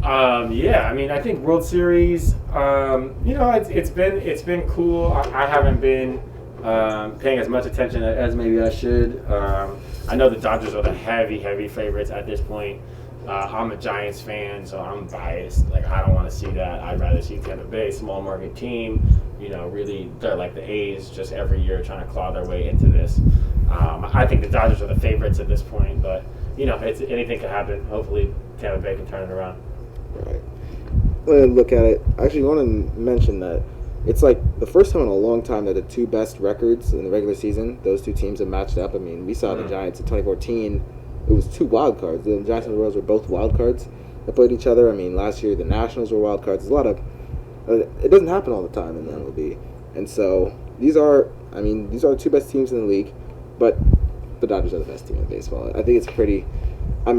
I think World Series. It's been cool. I haven't been paying as much attention as maybe I should. I know the Dodgers are the heavy favorites at this point. I'm a Giants fan, so I'm biased. Like, I don't want to see that. I'd rather see Tampa Bay, small market team. Really, they're like the A's, just every year trying to claw their way into this. I think the Dodgers are the favorites at this point, but anything can happen. Hopefully, Tampa Bay can turn it around.
Right. When I look at it, I actually want to mention that it's like the first time in a long time that the 2 best records in the regular season, those 2 teams have matched up. We saw the Giants in 2014. It was 2 wild cards. The Giants and the Royals were both wild cards that played each other. Last year the Nationals were wild cards. There's a lot of it doesn't happen all the time in the MLB, and so these are the 2 best teams in the league, but the Dodgers are the best team in baseball. I think it's pretty. Right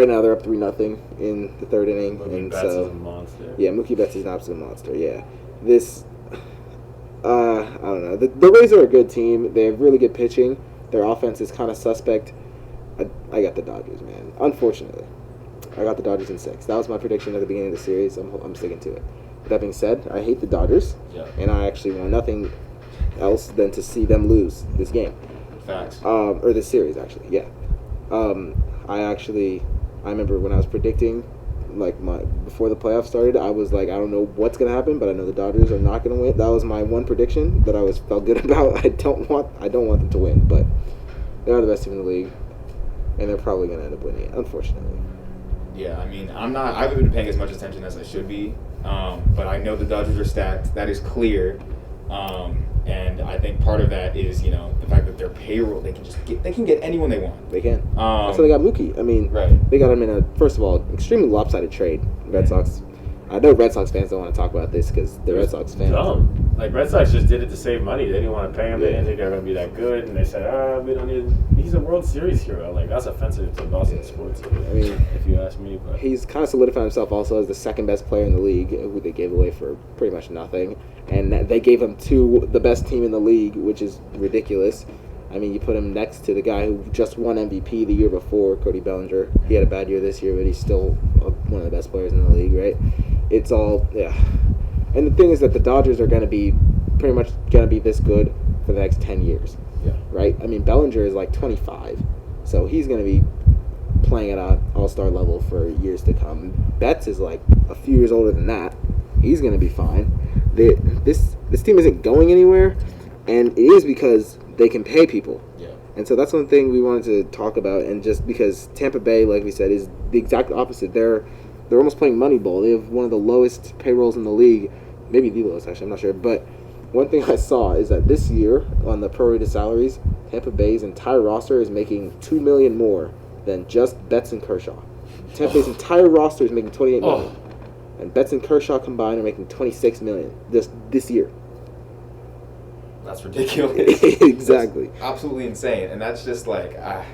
now they're up 3-0 in the 3rd inning,
Mookie Betts is a monster.
Yeah, Mookie Betts is an absolute monster. Yeah, this. I don't know. The Rays are a good team. They have really good pitching. Their offense is kind of suspect. I got the Dodgers, man. Unfortunately, I got the Dodgers in 6. That was my prediction at the beginning of the series. I'm sticking to it. With that being said, I hate the Dodgers, and I actually want nothing else than to see them lose this game.
Facts.
Or this series, actually. Yeah. I remember when I was predicting, like before the playoffs started, I was like, I don't know what's gonna happen, but I know the Dodgers are not gonna win. That was my one prediction that I felt good about. I don't want them to win, but they're the best team in the league, and they're probably gonna end up winning it, unfortunately.
Yeah, I mean, I haven't been paying as much attention as I should be, but I know the Dodgers are stacked. That is clear, and I think part of that is, you know, the fact that their payroll, they can get anyone they want.
They can. That's why they got Mookie. I mean,
right.
They got him in a, first of all, extremely lopsided trade. Red Sox. I know Red Sox fans don't want to talk about this because they're Red Sox fans.
Dumb. Like, Red Sox just did it to save money. They didn't want to pay him. They didn't think they were going to be that good. And they said, we don't need... He's a World Series hero. Like, that's offensive to Boston sports. I mean, if you ask me. But
he's kind of solidified himself also as the second best player in the league, who they gave away for pretty much nothing. And they gave him to the best team in the league, which is ridiculous. I mean, you put him next to the guy who just won MVP the year before, Cody Bellinger. He had a bad year this year, but he's still one of the best players in the league, right? It's all, yeah. And the thing is that the Dodgers are going to be pretty much going to be this good for the next 10 years, right? I mean, Bellinger is like 25, so he's going to be playing at an all-star level for years to come. Betts is like a few years older than that. He's going to be fine. This team isn't going anywhere, and it is because they can pay people.
Yeah.
And so that's one thing we wanted to talk about, and just because Tampa Bay, like we said, is the exact opposite. They're almost playing Moneyball. They have one of the lowest payrolls in the league, maybe the lowest, actually, I'm not sure. But one thing I saw is that this year, on the prorated salaries, Tampa Bay's entire roster is making $2 million more than just Betts and Kershaw. Tampa Bay's entire roster is making $28 million. And Betts and Kershaw combined are making $26 million this year.
That's ridiculous.
Exactly.
That's absolutely insane. And that's just like, I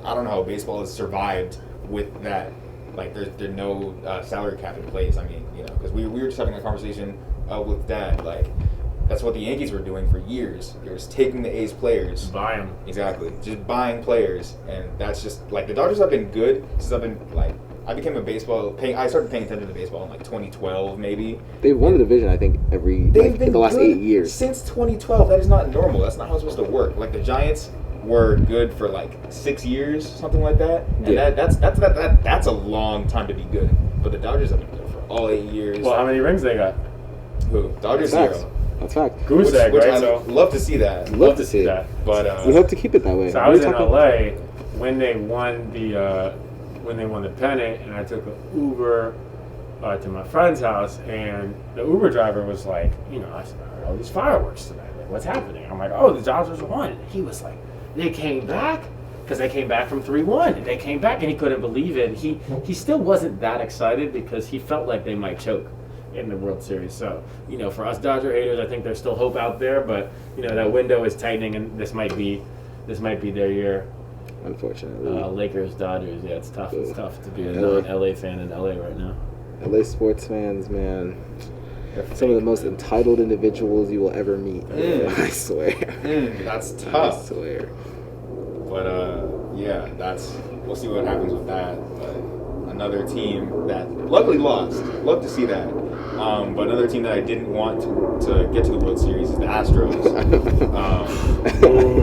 don't know how baseball has survived with that. Like, there's no salary cap in place. I mean, you know, because we were just having a conversation with Dad. Like, that's what the Yankees were doing for years. They were just taking the A's players.
buy them.
Exactly. Just buying players. And that's just, like, the Dodgers have been good since I've been, like, I became I started paying attention to baseball in, like, 2012, maybe.
They've won the division, I think, in the last 8 years.
Since 2012. That is not normal. That's not how it's supposed to work. Like, the Giants were good for like 6 years, something like that. And that's a long time to be good. But the Dodgers have been good for all 8 years.
Well, how many rings they got?
Who? Dodgers
That's
0.
That's fact.
Goose egg,
Which
right?
I'd
So
love to see that.
Love to see
that.
But
we hope to keep it that way.
So I was in LA when they won the pennant, and I took an Uber to my friend's house, and the Uber driver was like, you know, I said, I heard all these fireworks tonight. Like, what's happening? I'm like, oh, the Dodgers won. He was like, they came back? Because they came back from 3-1. They came back, and he couldn't believe it. He still wasn't that excited because he felt like they might choke in the World Series. So, you know, for us Dodger haters, I think there's still hope out there, but, you know, that window is tightening, and this might be their year.
Unfortunately.
Lakers, Dodgers, yeah, it's tough. It's tough to be a LA fan in LA right now.
LA sports fans, man. Some of the most entitled individuals you will ever meet. I swear.
That's tough.
I swear.
But yeah, we'll see what happens with that. But another team that luckily lost. Love to see that. But another team that I didn't want to get to the World Series is the Astros.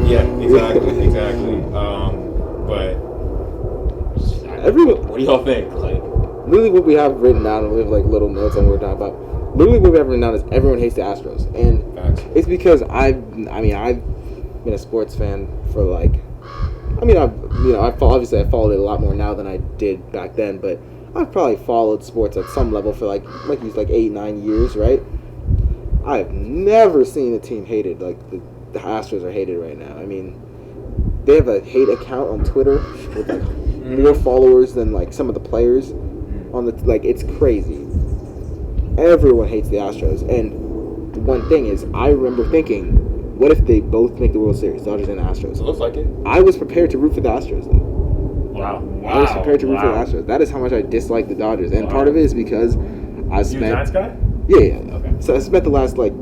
Yeah, exactly. But what do y'all think? Like,
literally what we have written down, and we have like little notes on what we're talking about. Literally what we have written down is everyone hates the Astros, and it's because I've been a sports fan for like, I've followed it a lot more now than I did back then, but I've probably followed sports at some level for like 8-9 years, right? I've never seen a team hated like the Astros are hated right now. I mean, they have a hate account on Twitter with like more followers than like some of the players on the, like, it's crazy. Everyone hates the Astros, and the one thing is, I remember thinking, what if they both make the World Series, Dodgers and Astros?
It looks like it.
I was prepared to root for the Astros, though.
Wow.
I was prepared to root for the Astros. That is how much I dislike the Dodgers, and part of it is because I spent.
You a Giants guy?
Yeah.
Okay.
So I spent the last like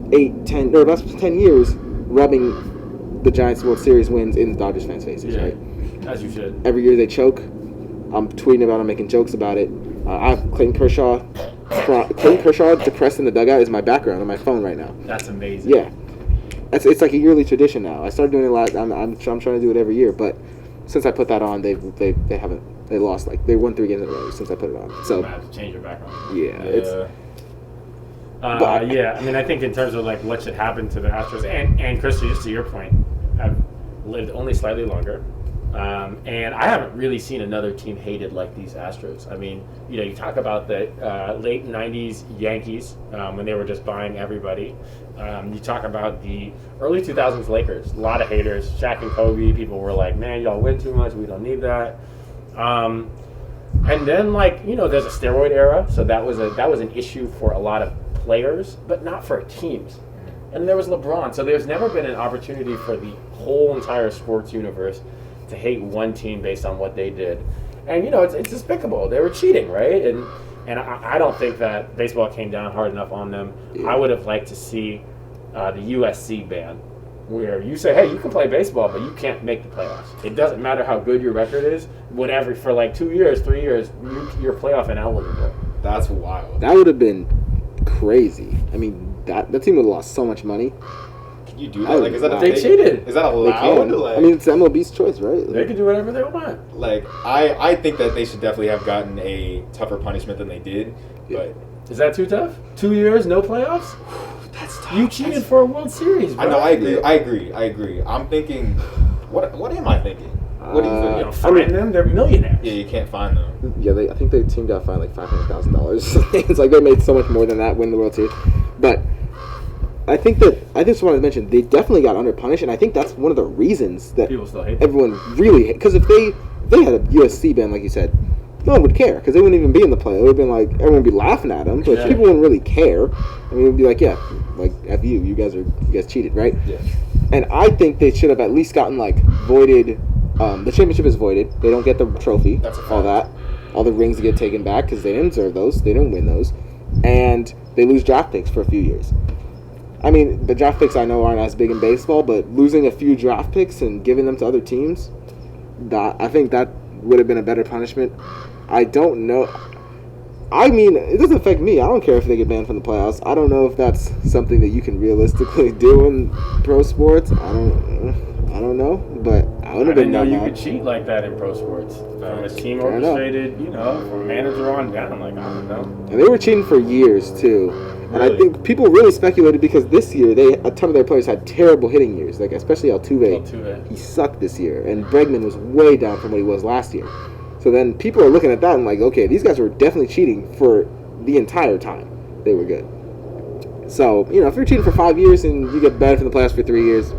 10 years rubbing the Giants World Series wins in the Dodgers fans' faces, right?
As you should.
Every year they choke. I'm tweeting about it, making jokes about it. I have Clayton Kershaw depressed in the dugout is my background on my phone right now.
That's amazing.
Yeah. It's like a yearly tradition now. I started doing it last. I'm trying to do it every year, but since I put that on, they lost, like, they won 3 games in a row since I put it on. So
I have to change your background.
yeah, it's
yeah. I mean, I think in terms of like what should happen to the Astros and Chris, just to your point, I've lived only slightly longer. And I haven't really seen another team hated like these Astros. I mean, you talk about the late 90s Yankees when they were just buying everybody. You talk about the early 2000s Lakers, a lot of haters. Shaq and Kobe, people were like, man, y'all win too much. We don't need that. And then, there's a steroid era, so that was an issue for a lot of players, but not for teams. And there was LeBron, so there's never been an opportunity for the whole entire sports universe to hate one team based on what they did. And it's despicable. They were cheating, right? And I don't think that baseball came down hard enough on them.
Yeah.
I would have liked to see the USC ban, where you say, hey, you can play baseball, but you can't make the playoffs. It doesn't matter how good your record is. Whatever, for like 2 years, 3 years, you're playoff ineligible.
That's wild.
that would have been crazy. I mean, that team would have lost so much money.
Can you do that? Like, is that
They cheated.
Is that
They
allowed?
can.
Like,
I mean, it's MLB's choice, right?
They can do whatever they want.
like I think that they should definitely have gotten a tougher punishment than they did. But
Is that too tough? 2 years, no playoffs?
that's tough.
You cheated for a World Series, bro.
I know. I agree. I'm thinking. What am I thinking? What do you think?
Find them. They're millionaires.
Yeah, you can't find them.
Yeah, I think their team got fined like $500,000. It's like they made so much more than that win the World Series. But I just wanted to mention they definitely got underpunished, and I think that's one of the reasons that
People still hate them.
everyone really, because if they had a USC ban, like you said, no one would care because they wouldn't even be in the play. It would have been like everyone would be laughing at them, but
Yeah.
people wouldn't really care. I mean, it would be like, yeah, like F you guys cheated, right?
Yeah.
And I think they should have at least gotten voided. The championship is voided. They don't get the trophy.
That's a fact.
all that. All the rings get taken back because they didn't deserve those. They didn't win those. And they lose draft picks for a few years. I mean, the draft picks I know aren't as big in baseball, but losing a few draft picks and giving them to other teams, I think that would have been a better punishment. I don't know. I mean, it doesn't affect me. I don't care if they get banned from the playoffs. I don't know if that's something that you can realistically do in pro sports. I don't know, but I would
I
have
didn't
been
know
that
you
mad.
could cheat like that in pro sports. A team
Fair enough.
orchestrated, from manager on down. Like, I don't know.
And they were cheating for years too. And I
Really?
think people really speculated because this year a ton of their players had terrible hitting years, like especially Altuve.
Altuve.
He sucked this year, and Bregman was way down from what he was last year. So then people are looking at that and like, okay, these guys were definitely cheating for the entire time they were good. So if you're cheating for 5 years and you get banned from the playoffs for 3 years,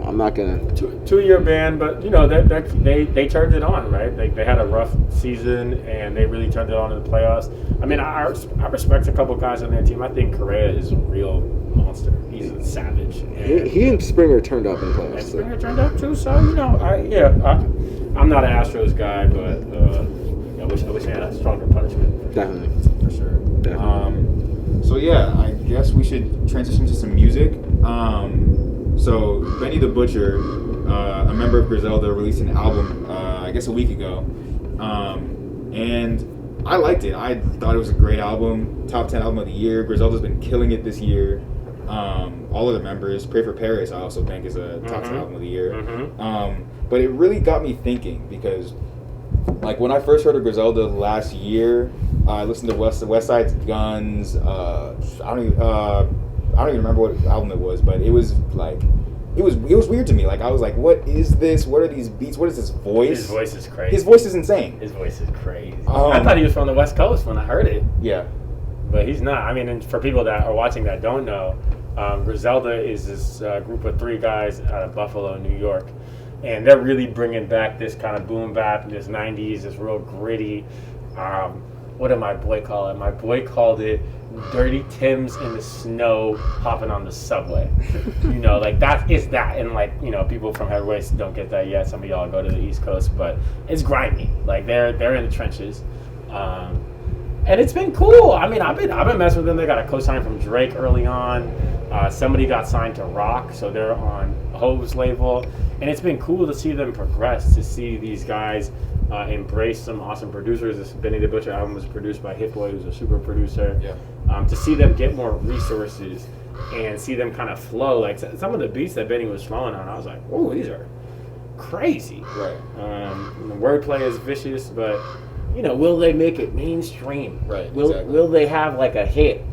I'm not gonna.
2-year ban, but they turned it on, right? They had a rough season and they really turned it on in the playoffs. I mean, I respect a couple guys on their team. I think Correa is a real monster. He's a savage.
He and Springer turned up in the
And
playoffs. So.
Springer turned up too, so I'm not an Astros guy, but I wish they had a stronger punishment.
Definitely.
For sure.
Definitely.
So yeah, I guess we should transition to some music. So Benny the Butcher, a member of Griselda, released an album, I guess a week ago, and I liked it. I thought it was a great album, top 10 album of the year. Griselda's been killing it this year. All of the members, Pray for Paris, I also think is a top 10 album of the year.
Mm-hmm.
But it really got me thinking because, like, when I first heard of Griselda last year, I listened to West Side's Guns. I don't even remember what album it was, but it was like, it was weird to me. Like, I was like, what is this? What are these beats? What is this voice?
His voice is crazy.
His voice is insane.
His voice is crazy. I thought he was from the West Coast when I heard it,
Yeah.
but he's not. I mean, and for people that are watching that don't know, Griselda is this group of 3 guys out of Buffalo, New York, and they're really bringing back this kind of boom bap, this 90s, this real gritty. What did my boy call it? My boy called it Dirty Tims in the snow hopping on the subway. Like that is that. And like, people from Head-Royce don't get that yet. Some of y'all go to the East Coast, but it's grimy. Like they're in the trenches. And it's been cool. I mean, I've been messing with them. They got a co-sign from Drake early on.
Somebody got signed to Rock, so they're on Hove's label, and it's been cool to see them progress. To see these guys embrace some awesome producers. This Benny the Butcher album was produced by Hit Boy, who's a super producer.
Yeah.
To see them get more resources and see them kind of flow, like some of the beats that Benny was flowing on, I was like, oh, these are crazy.
Right.
The wordplay is vicious, but will they make it mainstream?
Right.
Will they have like a hit?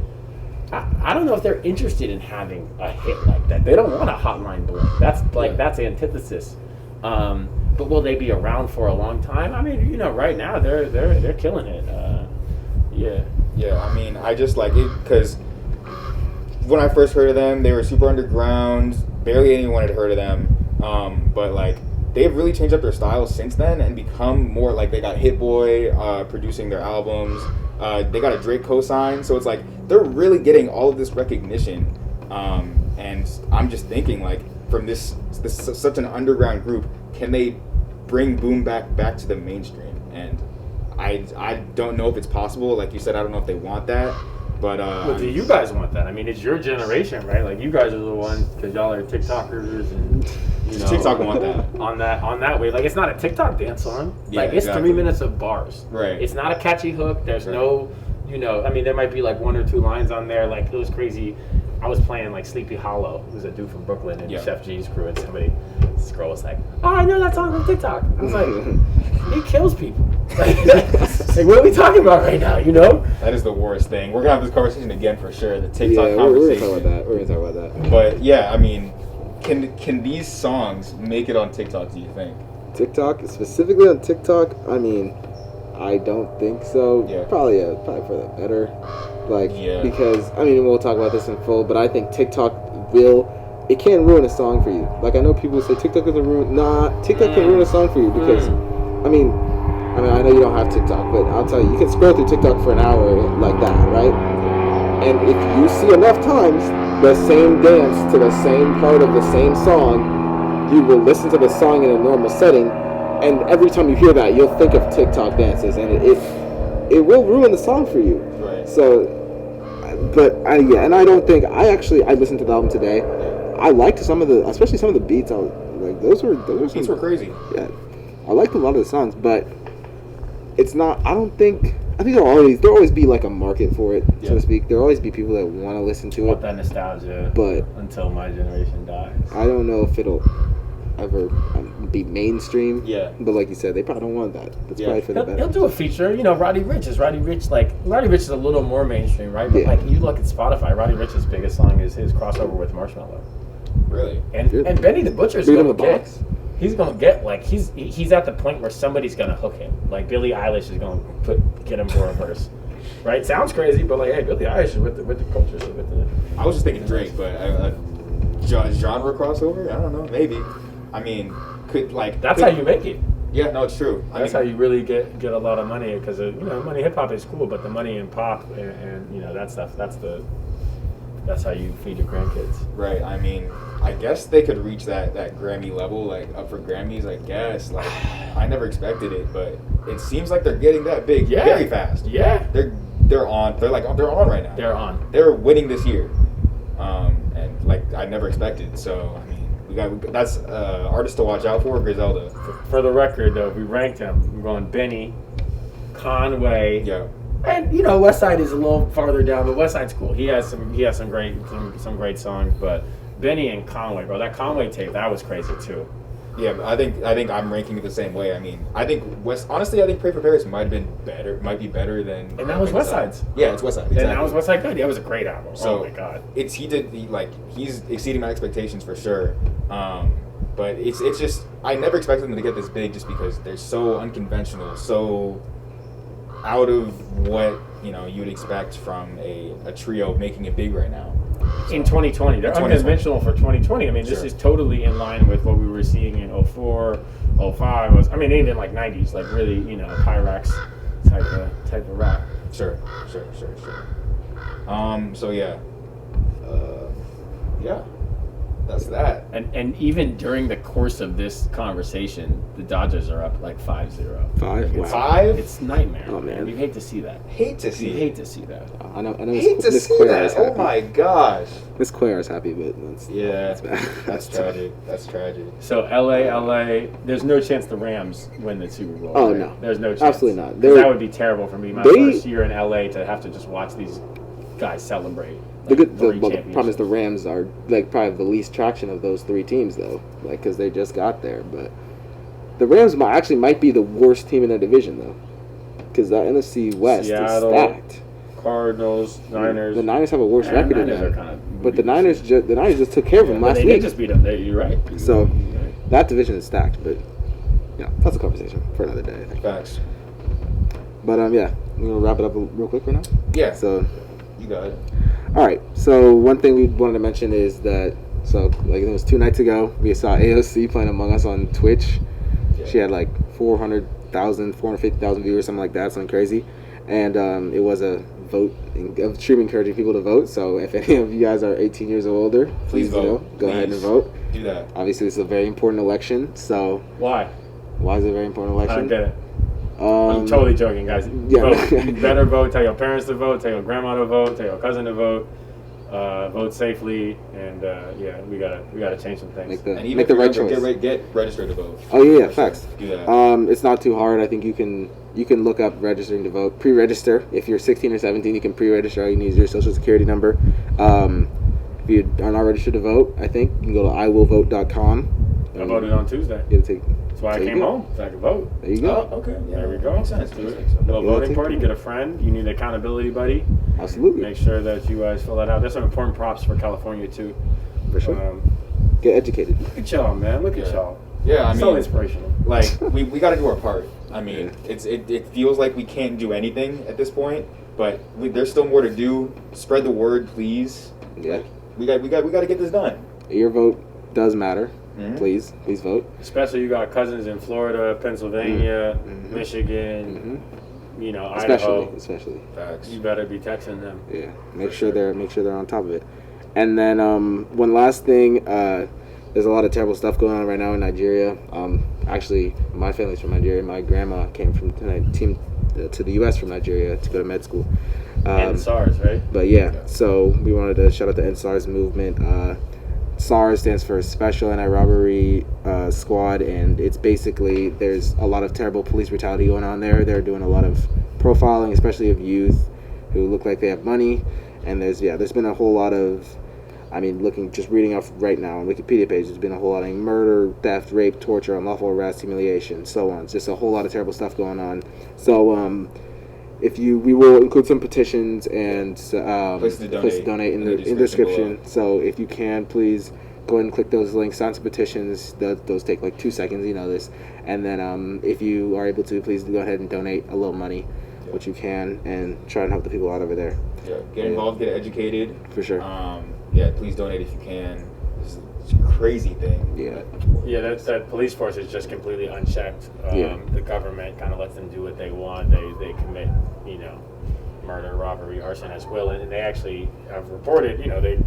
I don't know if they're interested in having a hit like that. They don't want a Hotline Bling. That's that's antithesis. But will they be around for a long time? I mean, right now they're killing it. Yeah.
Yeah, I mean, I just like it because when I first heard of them, they were super underground. Barely anyone had heard of them. But like they've really changed up their style since then and become more like they got Hit Boy producing their albums. They got a Drake cosign, so it's like they're really getting all of this recognition. And I'm just thinking, like, from this such an underground group, can they bring boom back to the mainstream? And I don't know if it's possible. Like you said, I don't know if they want that. But
well, do you guys want that? I mean, it's your generation, right? Like, you guys are the ones, because y'all are TikTokers and
TikTok want that
on that way. Like, it's not a TikTok dance song.
Yeah,
like, it's
exactly.
3 minutes of bars.
Right.
It's not a catchy hook. There's no, I mean, there might be like 1 or 2 lines on there. Like, it was crazy. I was playing like Sleepy Hollow, who's a dude from Brooklyn, and Chef G's crew, and this girl was like, "Oh, I know that song from TikTok." I was like, "It kills people." Like, what are we talking about right now?
That is the worst thing. We're gonna have this conversation again for sure. The TikTok
We're
conversation.
gonna talk about that.
But yeah, I mean, can these songs make it on TikTok? Do you think?
TikTok, specifically on TikTok, I mean, I don't think so.
Yeah.
Probably for the better. Because, I mean, we'll talk about this in full, but I think TikTok it can ruin a song for you. Like, I know people say TikTok is a ruin. Nah, TikTok can ruin a song for you because, I mean, I know you don't have TikTok, but I'll tell you, you can scroll through TikTok for an hour like that, right? And if you see enough times the same dance to the same part of the same song, you will listen to the song in a normal setting, and every time you hear that, you'll think of TikTok dances, and it will ruin the song for you.
Right.
So, and I don't think I listened to the album today. I liked especially some of the beats. I was like, those
beats were crazy.
Yeah, I liked a lot of the songs, but it's not. I think there'll always be like a market for it, so to speak. There'll always be people that want to listen to
want
it.
that nostalgia,
but
until my generation dies,
I don't know if it'll ever be mainstream.
Yeah.
But like you said, they probably don't want that. That's probably for the better.
He'll do a feature. Roddy Ricch is a little more mainstream, right? But like, you look at Spotify, Roddy Ricch's biggest song is his crossover with Marshmello.
Really?
And Benny the Butcher's
Freedom
gonna
of the
get.
Box?
He's gonna get, like, he's at the point where somebody's gonna hook him. Like, Billie Eilish is gonna get him for a verse. Right? Sounds crazy, but like, hey, Billie Eilish is with the culture. So
I was just thinking Drake, but genre crossover? I don't know. Maybe. I mean,
that's how you make it.
Yeah, no, it's true.
That's how you really get a lot of money, because money hip hop is cool, but the money in pop and that stuff, that's how you feed your grandkids.
Right. I mean, I guess they could reach that Grammy level, like up for Grammys. I guess. Like, I never expected it, but it seems like they're getting that big very fast.
Yeah.
They're on. They're on right now.
They're on.
They're winning this year, and like I never expected. So I mean. That's artist to watch out for, Griselda.
For the record, though, we ranked him. We're going Benny, Conway, and Westside is a little farther down, but Westside's cool. He has some great songs, but Benny and Conway, bro, that Conway tape, that was crazy too.
Yeah, I think I'm ranking it the same way. I mean, I think Pray for Paris might be better than.
And that was Westside's.
Yeah, it's Westside. Exactly.
And that was Westside good. That was a great album.
So,
oh my god.
He's exceeding my expectations for sure. But it's just I never expected them to get this big just because they're so unconventional, so out of what you would expect from a trio making it big right now.
In 2020, they're unconventional for 2020. I mean, this is totally in line with what we were seeing in 04, 05. Even like 90s, like really, Pyrex type of rap.
Sure. So yeah. That's that.
And even during the course of this conversation, the Dodgers are up like 5-0.
5? Wow.
5?
It's nightmare.
Oh, man.
You hate to see that.
Hate to see
You
it.
hate to see that.
I know.
Hate to
Miss
see
Cuellar
that.
is
Oh
happy.
my gosh.
Miss Cuellar is happy, but that's
Yeah.
bad.
That's tragic. That's tragic.
So LA, there's no chance the Rams win the Super Bowl.
Oh,
right?
no.
There's no chance.
Absolutely not.
'Cause that would be terrible for me. My
They-
first year in LA to have to just watch these guys celebrate.
The
Like, three
problem is
championships.
the Rams are like probably the least traction of those 3 teams though, like because they just got there. But the Rams might be the worst team in their division though, because the NFC West
Seattle,
is stacked.
Cardinals, Niners.
The Niners have a worse
Yeah,
record than
Niners are
them,
kinda
but the
weak.
Niners just took care of them
But
last
they
week.
just beat them. You're right.
So
You're right.
that division is stacked, but yeah, that's a conversation for another day, I think.
Facts.
But yeah, we're gonna wrap it up real quick right now.
Yeah.
So.
You got it.
All right. So one thing we wanted to mention is that like it was 2 nights ago we saw AOC playing Among Us on Twitch.
Yeah.
She had like 450,000 viewers, something like that, something crazy. And it was a vote, a stream encouraging people to vote. So if any of you guys are 18 years or older,
Please vote.
Go ahead and
Please.
vote.
Do that.
Obviously, it's a very important election. So
Why?
why is it a very important
I
election?
don't get it. I'm totally joking, guys.
yeah.
Vote. You better vote. Tell your parents to vote. Tell your grandma to vote. Tell your cousin to vote. Vote safely, and yeah, we gotta change some things.
Make the
And even
make
if
the right
you're
choice.
younger, get registered to vote.
Oh yeah,
For sure.
facts.
Do that.
It's not too hard. I think you can look up registering to vote. Pre-register. If you're 16 or 17, you can pre-register. All you need is your social security number. If you are not registered to vote, I think you can go to iwillvote.com.
I voted on Tuesday.
You have to take.
That's why I
there you
came
go.
home, so I could vote.
There you go.
Oh, okay. Yeah.
There we go.
Makes sense.
Do
Makes
it.
sense.
Little
Yeah,
voting
take
party.
it.
Get a friend. You need an accountability buddy.
Absolutely.
Make sure that you guys fill that out. There's some important props for California too.
For sure. Get educated.
Look at y'all, man. Look at
Yeah.
y'all.
Yeah, I
So
mean,
inspirational.
like we got to do our part. I mean, it feels like we can't do anything at this point, but there's still more to do. Spread the word, please.
Yeah.
We got to get this done.
Your vote does matter.
Mhm.
Please vote.
Especially you got cousins in Florida, Pennsylvania,
Mhm.
Michigan,
hmm
Idaho.
Especially.
Facts.
You better be texting them.
Yeah. Make
For
sure
sure.
they're on top of it. And then one last thing. There's a lot of terrible stuff going on right now in Nigeria. Actually, my family's from Nigeria. My grandma came to the U.S. from Nigeria to go to med school.
EndSARS, right?
But yeah, so we wanted to shout out the EndSARS movement. SARS stands for Special Anti-Robbery Squad, and it's basically there's a lot of terrible police brutality going on there. They're doing a lot of profiling, especially of youth who look like they have money. And there's been a whole lot of, reading off right now on Wikipedia page, there's been a whole lot of murder, theft, rape, torture, unlawful arrest, humiliation, so on. It's just a whole lot of terrible stuff going on. So we will include some petitions and
Places to donate
in the description. So if you can, please go ahead and click those links, sign some petitions. Those take like 2 seconds, you know this. And then if you are able to, please go ahead and donate a little money, what you can, and try and help the people out over there.
Yeah. Get involved. Get educated.
For sure.
Yeah. Please donate if you can. It's a crazy thing.
Yeah.
Yeah, that police force is just completely unchecked.
Yeah.
The government kind of lets them do what they want. They commit, murder, robbery, arson as will, and they actually have reported, they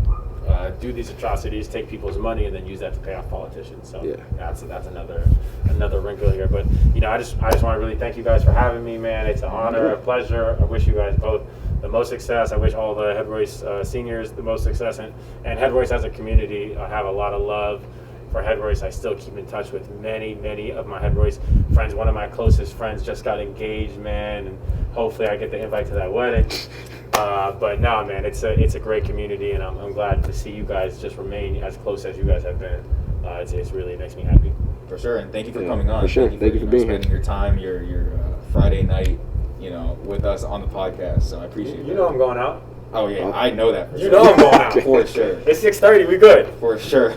do these atrocities, take people's money, and then use that to pay off politicians. So
Yeah.
that's another wrinkle here. But I just want to really thank you guys for having me, man. It's an honor, a pleasure. I wish you guys both the most success. I wish all the Head-Royce seniors the most success, and Head-Royce as a community. I have a lot of love for Head-Royce. I still keep in touch with many of my Head-Royce friends. One of my closest friends just got engaged, man, and hopefully I get the invite to that wedding. But no, man, it's a great community, and I'm glad to see you guys just remain as close as you guys have been. It really makes me happy.
For sure, and thank you for
Yeah,
coming on.
for sure. Thank you for being here.
spending your time, your Friday night, with us on the podcast. So I appreciate that.
You know I'm going out.
Oh yeah, I know that. For
You
sure.
know I'm going out.
For sure.
It's 6:30. We good.
For sure.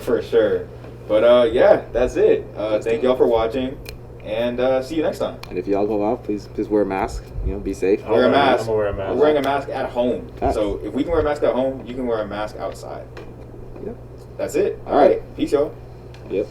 But yeah, that's it. Thank y'all for watching, and see you next time.
And if y'all go out, please wear a mask. Be safe.
I'll
Wear a
wear a
mask.
mask. I'm gonna wear a mask.
We're wearing a mask at home.
Facts.
So if we can wear a mask at home, you can wear a mask outside.
Yep.
That's it.
All right.
Peace, y'all.
Yep.